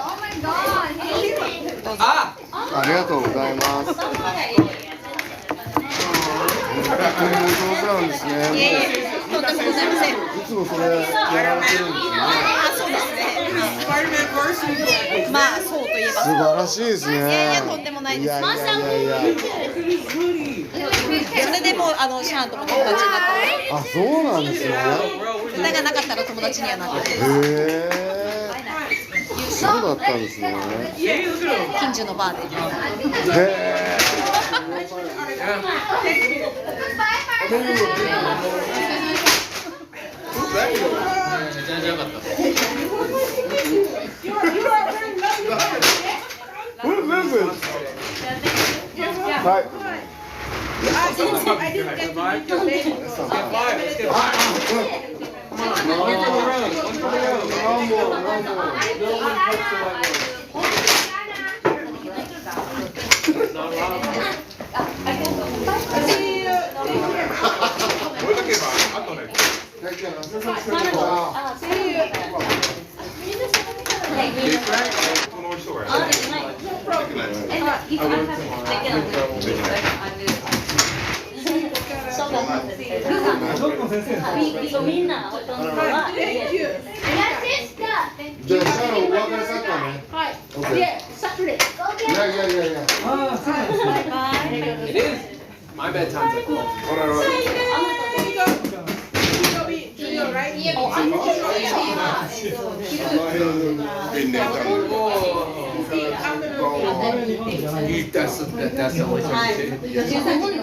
Oh my god. ありがとうございます。上手なんですね。いえいえ、とんでもございません。いつもそれやられてるんですね。あ、そうですね。まあ、そうといえば。素晴らしいですね。いやいや、とんでもないです。いやいやいやいや。それでもうシャンとも友達になった。あ、そうなんですね。歌がなかったら友達にはなってる。へえ。そうだったんですね。近所のバーで。へえ。はい。みんなほとんどはじゃあ、シャロンお別れサッカーね。はい。 OK。Yeah, Saturday. いやいやいやいや。It is. My bedtime's at 12. That's the only time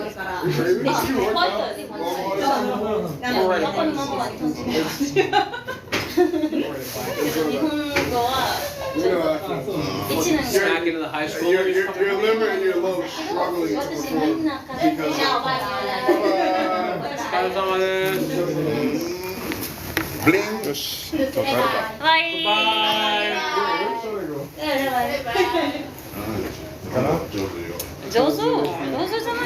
Smack into the high school. Your liver and your lungs struggling to perform because Bling. よし。じゃあ帰るか。バイ上手じゃない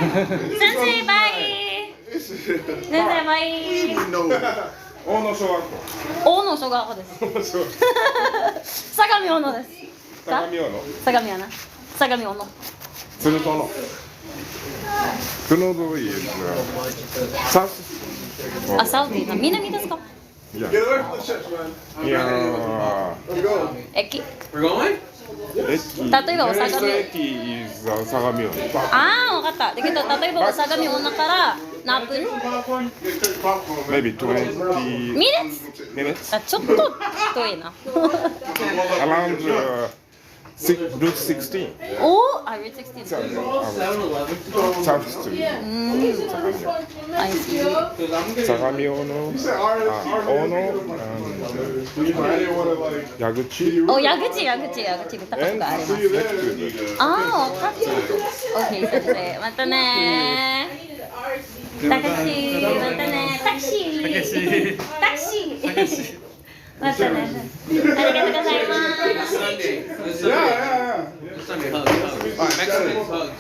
先生バイ先生バイ大野小学校。大野小学校です相模大野です相模大野。相模やな相模大野鶴戸の。鶴戸いいですね。サあ、サウディー南ですかいや。いやー。駅 We're going? 例えば相模駅 is 相模大野。ああ、わかっただけど例えば相模大野から何分 Maybe 20 minutes. あ、ちょっと遠いなAround Route 16. おー、あ、Route 16 South Street. I see 相模大野、大野、矢口。お、矢口見たことがありますあー、わかった OK 先生、またねタクシー、またねタクシーまたねありがとうございます This Sunday, hugs. Mexicans, hugs.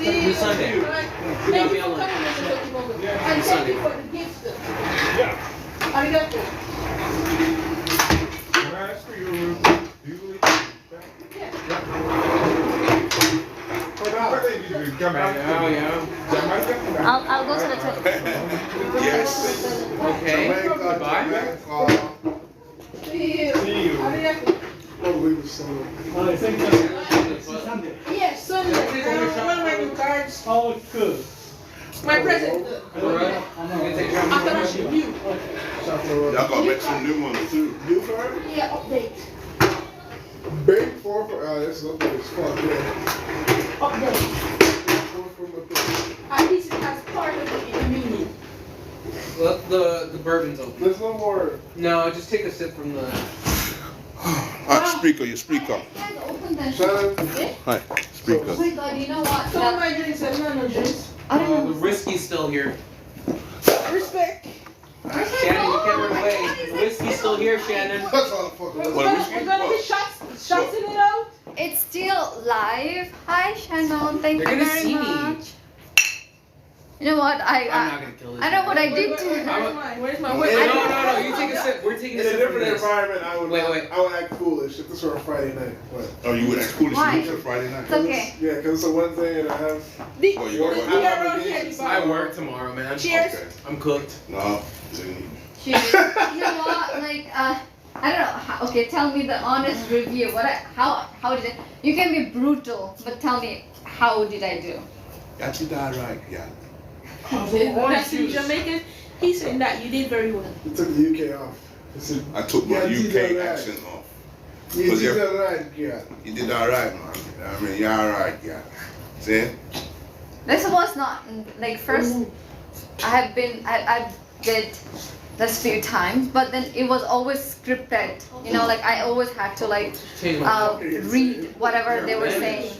This Sunday. You got me on lunch. This Sunday. I'll go to the toilet. Yes. Okay. Goodbye. Yes, Sunday. One of my new cards. Oh, good. My present. Y'all gotta make some new ones too. New card? Yeah, update. Bank 4 for, this looks like it's fun, yeah. Update. At least it has part of the meaning. Let the bourbon's open. There's no more. No, just take a sip from the. Speaker, your speaker. Hi, speaker. Oh my god, you know what? Some of my drinks are no drinks. The whiskey's still here. Respect. Shannon, you can't run away. The whiskey's still here, Shannon. We're gonna be shots in it out. It's still live. Hi, Shannon. Thank They're you gonna very see me. much. You know what? I'm not gonna kill this. I know what I did to Where's my No, you take a sip. We're taking a In a sip from different this. environment, I would Wait. I would act foolish if this were a Friday night. But. Oh, you would act foolish Why? if it was a Friday night? It's okay. Yeah, because it's a Wednesday and I have. Oh, you got We are around here. I work tomorrow, man. Cheers. Okay. I'm cooked. No. Cheers. You know what? Like, I don't know. Okay, tell me the honest review. How did it? You can be brutal, but tell me, how did I do? Got you done right, yeah. That's in Jamaican. He's saying that you did very well. You took the UK off. I took my UK accent off. You did all right, yeah. You did all right, man. I mean, you're all right, yeah. See? This was not like first. I did this few times, but then it was always scripted. You know, like I always had to like read whatever they were saying.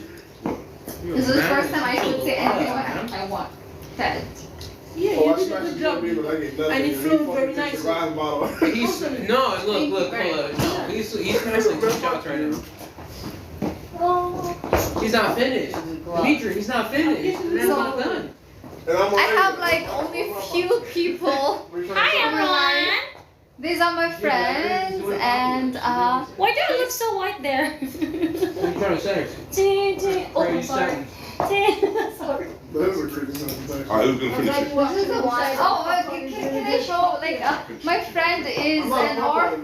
This is the first time I could say anything I want. That. Yeah, you did a good job. And it flowed very nicely. He's no, look, hold on. No, he's missing 2 shots right now. He's not finished. Dimitri, he's not finished. He's not done. I have like only few people. Hi everyone. These are my friends and Why do you look so white there? What are you trying to say? Oh, sorry. Sorry. That is a creepy sentence. Alright, who's gonna finish it? This is the one. Oh, can I show? Like, my friend is an author.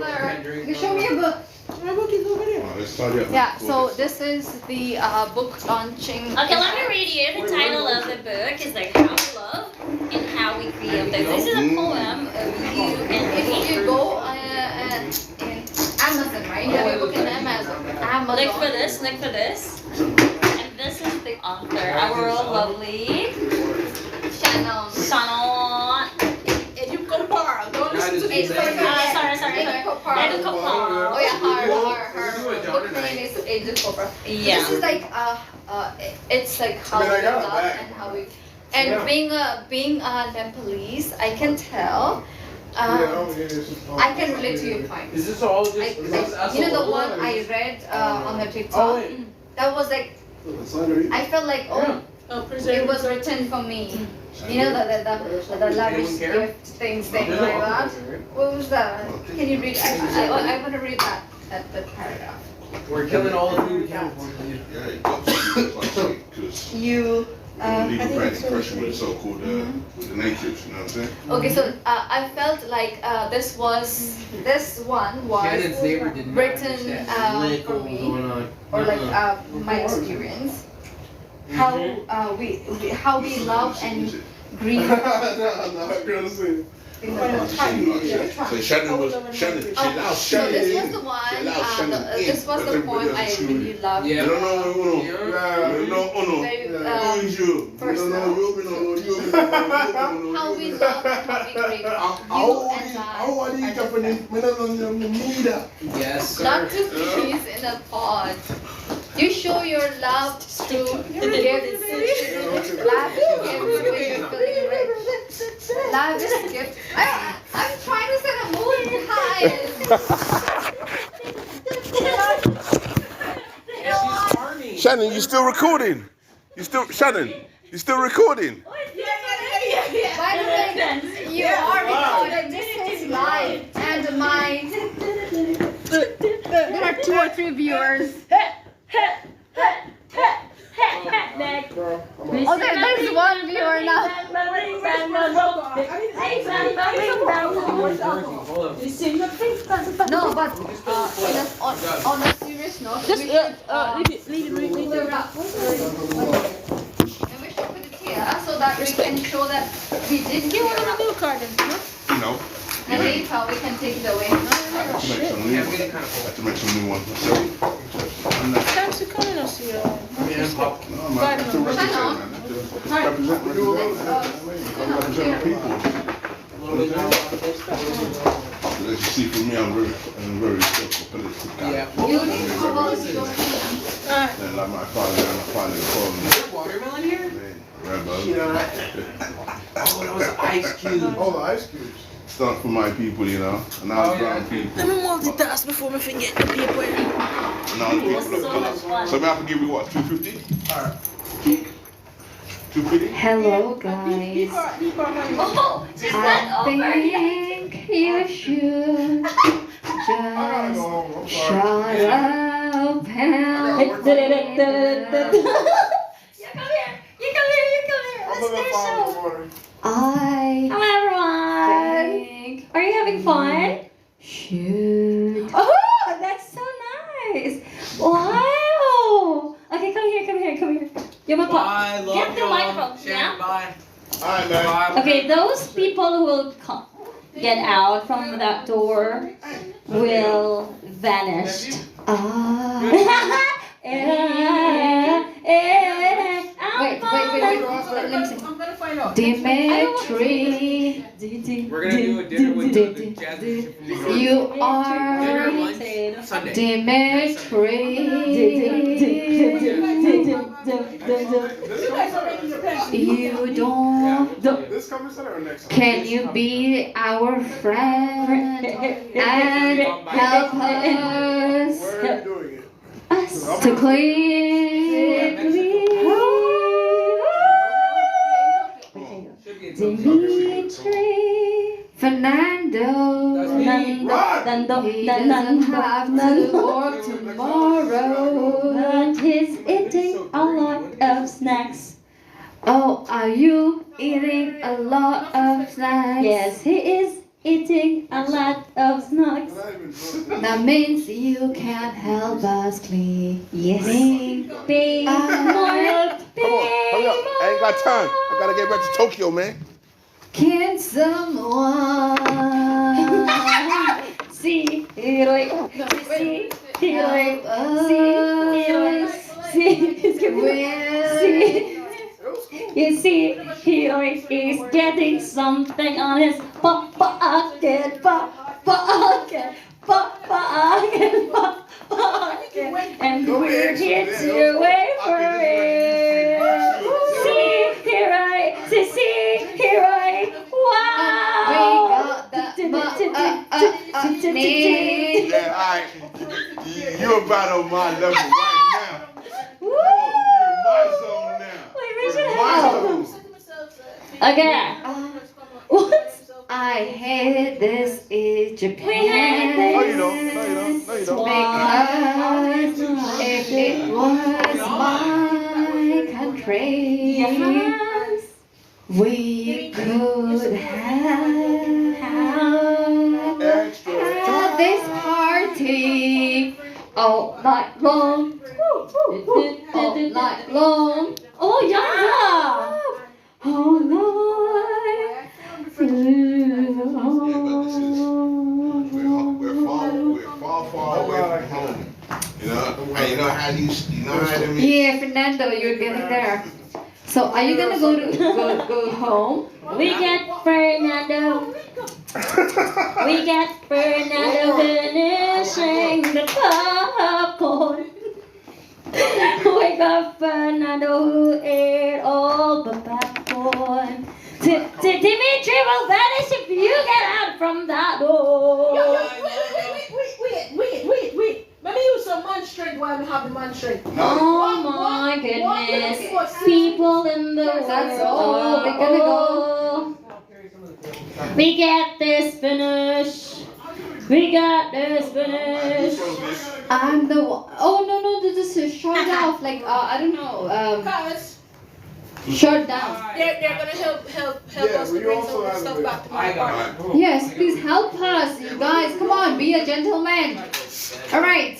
You can show me a book. My book is over there. Let's start it. Yeah. So this is the book launching. Okay, let me read you. The title of the book is like How We Love and How We Create. This is a poem of you and If you go in Amazon, right? You have a book in Amazon. Look for this. And this is the author, our lovely Shannon. You compare. Don't listen to me. Sorry. Oh yeah, her book name is Angel Copra. Yeah. This is like it's like how we love and how we being a Nepalese, I can tell. I can relate to your point. Is this all just? You know the one I read on the TikTok. That was like I felt like it was written for me. You know the lavish gift things like that. What was that? Can you read? I want to read that the paragraph. We're killing all the food we can for You. Leave a bad impression with so-called the natives, you know what I'm saying? Okay, so I felt like this one was written for me, or like my experience, how we love and grieve. So Shannon was Shannon. She allowed So Shannon. this was the one. This was the poem I really loved. How we love and how we grieve. You and I. Yes, Not to peace in a pod. You show your love through gifts. Lavish gifts when you're feeling rich. Lavish gifts. I'm trying to set a mood high. Shannon, you still recording? Shannon, you still recording? By the way, you are recording. This is live, and there are 2 or 3 viewers. Oh, there's 1 viewer now. No, but on a serious note, Just leave it. And we should put it here. So so that we can show that we did Give one of the new cartons, no? You know. And later we can take it away. I have to make some new ones myself. Thanks for coming us here. No, man, that's to represent, man. That's to represent the people. As you see from me, I'm very respectful political guy. Yeah. And like my father called me. Watermelon here? Rambo. Oh, that was ice cube. Oh, the ice cubes. Stuff for my people, you know. And all the brown people. Let me multitask before I forget the paper. And all the people of color. So I have to give you what, 250? Alright. 250? Hello guys. Oh, is that over? I think you should just shut up and You come here. You come here. You come here. Let's do a show. Hello, everyone. Are you having fun? should. Oh, that's so nice. Wow. Okay, come here. You're my Bye, love Get the y'all. microphone. Sharon, Yeah. bye. Alright, man. Bye. Okay, those people who will get out from that door will vanish. Wait. Let me see. I'm gonna find out. Dimitri. We're gonna do a dinner with the jazz musician from New York. You Dinner, are lunch, Sunday. Dimitri. You don't. This coming Sunday or next Sunday? Can you be our friend and help us Where are you doing it? to clean? Dimitri, Fernando, he doesn't have to work tomorrow, But he's eating a lot of snacks. Oh, are you eating a lot of snacks? Yes, he is eating a lot of snacks. That means you can help us clean. Yes. Pay more. Come on, hurry up. I ain't got time. I gotta get back to Tokyo, man. Can someone See, heroic. See, heroic. See, he's giving see. You see, heroic is getting something on his pocket. And we're here to wait for it. See, heroic. See, heroic. Wow. Yeah, alright. You're about on my level right now. You're in my zone now. Wait, we should My have. zone. Okay. What? I hate this in Japan. We hate this. No, you don't. No, you don't. Because if it was my country, Yes. we could have this party all night long. All night long. Oh, yeah. All night. We're far away from home. You know, and you know how to meet. Yeah, Fernando, you're getting there. So, are you gonna go home? We got Fernando. We got Fernando finishing the popcorn. We got Fernando who ate all the popcorn. Dimitri will vanish if you get out from that door. Wait. Let me use some man strength while we have the man strength. Oh my goodness. People in the world. That's all we're gonna go. We got this finish. We got this finish. I'm the one. Oh no, this is shut off. Like I don't know. Shut down. They're gonna help us to bring some of the stuff back to my apartment. Yes, please help us, you guys. Come on, be a gentleman. All right.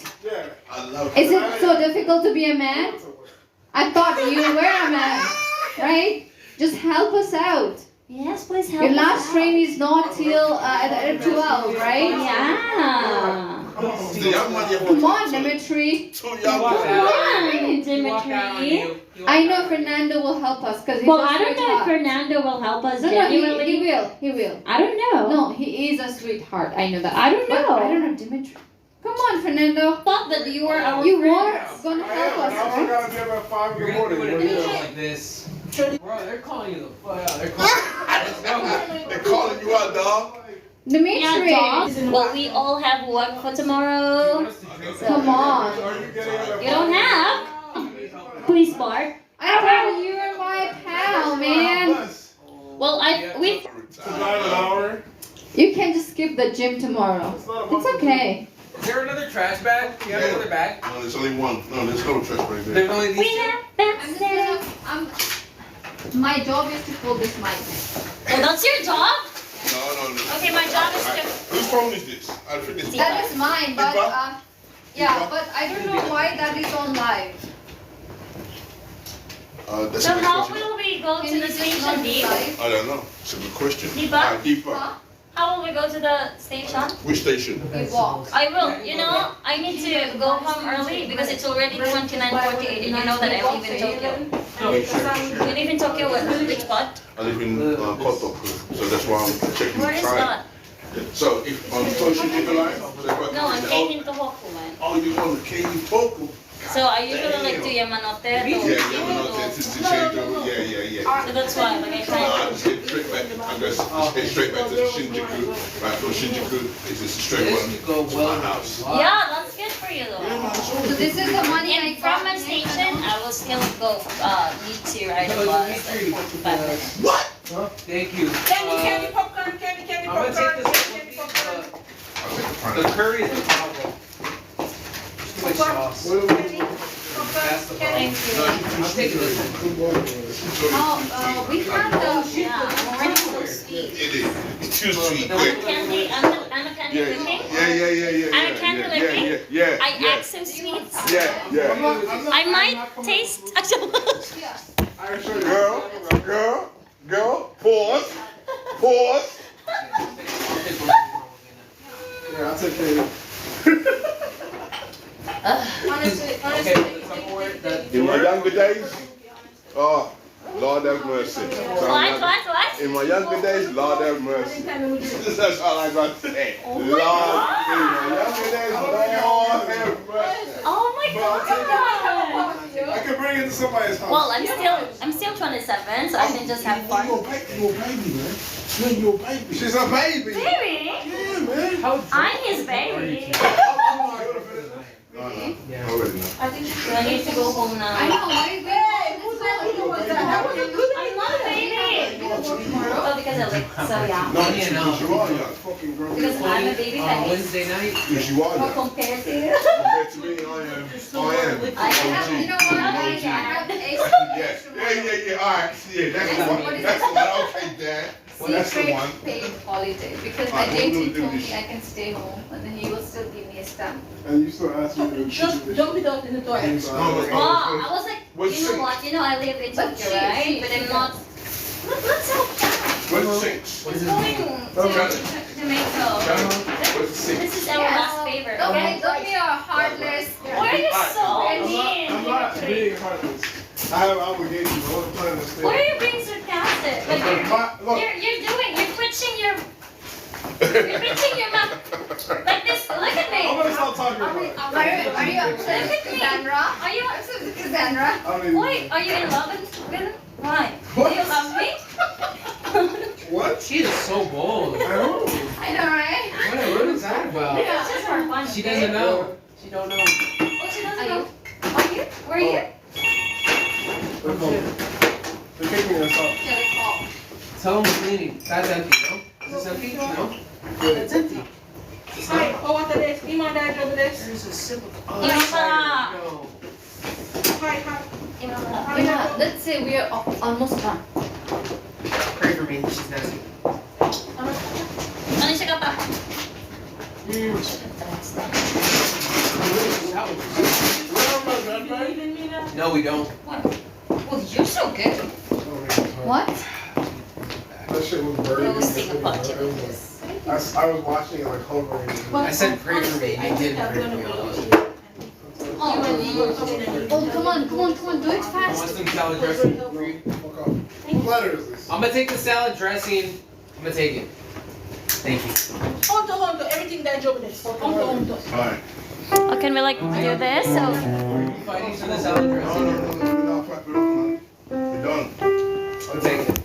Is it so difficult to be a man? I thought you were a man, right? just help us out. Yes, please help Your us last out. train is not till at 12, right? Yeah. Come on, Dimitri. Come on, Dimitri. I know Fernando will help us because he's Well, a I don't know if sweetheart. Fernando will help us No, genuinely. he will. He will. I don't know. No, he is a sweetheart. I know that. I don't But know. I don't know, Dimitri. Come on, Fernando. Thought that you were our You friends. were gonna help us, I right? gotta be about 5 in the morning. You're gonna do it like this. Bro, they're calling you the fuck out. They're calling They're calling you out, dog. Dimitri. Yeah, dog. Well, we all have work for tomorrow. Come on. You don't have. Please, Bart. I thought you were my pal, man. Well, we. You can just skip the gym tomorrow. It's okay. Is there another trash bag? You have another bag? No, there's only one. No, there's no trash right there. There's only these two? My job is to hold this mic. Oh, that's your job? No. Okay, my job is to. Whose phone is this? I think it's That is mine, but yeah, but I don't know why that is on live. That's So a good how question. will we go to the station, Deep? I don't know. It's a good question. Deepa? Deepa. How will we go to the station? Which station? We walk. I will. You know, I need to go home early because it's already 29:48, and you know that I live in Tokyo. You live in Tokyo, which part? I live in Koto, so that's why I'm checking Where the is time. that? So if on Toshin line, No, I'm Keinin Tohoku, man. Oh, you on the Keinin Tohoku? So I usually like to Yamanote. Yeah, Yamanote to change over. Yeah. So that's why, like I No, said. I just head straight back. I guess head straight back to Shinjuku. Right from Shinjuku, it's just a straight one to my house. Yeah, that's good for you though. So this is the money I And from my station, I will still go need to ride a bus like 45 minutes. What? Thank you. Candy popcorn. I'm gonna take this. The curry is the problem. Too much sauce. That's the problem. I'm taking this one. we have the It is. It's too sweet. I'm a candy licking. Yeah. I'm a candy licking. Yeah. I act so sweet. Yeah. I might taste actually. Girl, pause. Yeah, I'll take care of In my younger days, oh, Lord have mercy. What? In my younger days, Lord have mercy. That's all I got to say. Lord, in my younger days, Lord have mercy. Oh my god! I can bring it to somebody's house. Well, I'm still 27, so I can just have fun. You're a baby, man. You're a baby. She's a baby. Baby? Yeah, man. I'm his baby. Already know. Do I need to go home now? I know, why is I'm not a baby. Oh, because I live. So yeah. No, because you are young. Fucking grown. Because I'm a baby face. Wednesday night. Because you are Or young. compared to you. Compared to me, I am. I have, you know what, I have the Yes. Yeah. All right. Yeah, that's the one. That's the one. Okay, Dad. Well, that's the secret one. paid holiday because my Alright, date we'll he do told this. me I can stay home and then he will still give me a stamp. And you still ask me to Just dump it out in the toilet. Wow, I was like, you know what? You know I live in Tokyo, right? But I'm not. Let's help that. What's 6? It's going to Jamaica. This is our last favor. Okay? Don't be a heartless. Why are you so mean? I'm not being heartless. I have obligations. I want to plan to stay. Why are you being sarcastic? Like you're twitching your mouth like this. Look at me. I'm gonna stop talking about it. Are you upset with Cassandra? Are you upset with Cassandra? Wait, are you in love with him? Why? Do you love me? What? She is so bold. I know, right? What is that about? It's just for fun. She doesn't know. She don't know. Oh, she doesn't know. Are you? Were you? They're kicking us off. Yeah, they call. Tell them we're cleaning. That's empty, no? Is this empty? No? It's empty. Hi, what are this? Ima dad over this. There's a simple. Imapara. No. Hi. Yeah, let's say we are almost done. Pray for me. She's nasty. Ano siya ka pa? No, we don't. What? Well, you're so good. What? That shit was burning. Roasting a pot. I was watching it like hovering. I said pray for me. I did pray for me. Oh, come on, do it I fast. want some salad dressing. What letter is this? I'm gonna take the salad dressing. I'm gonna take it. Thank you. Honto, everything that job is. Honto. Alright. Oh, can we like do this? So, Fighting for the salad dressing. No, we're done. I'll take it.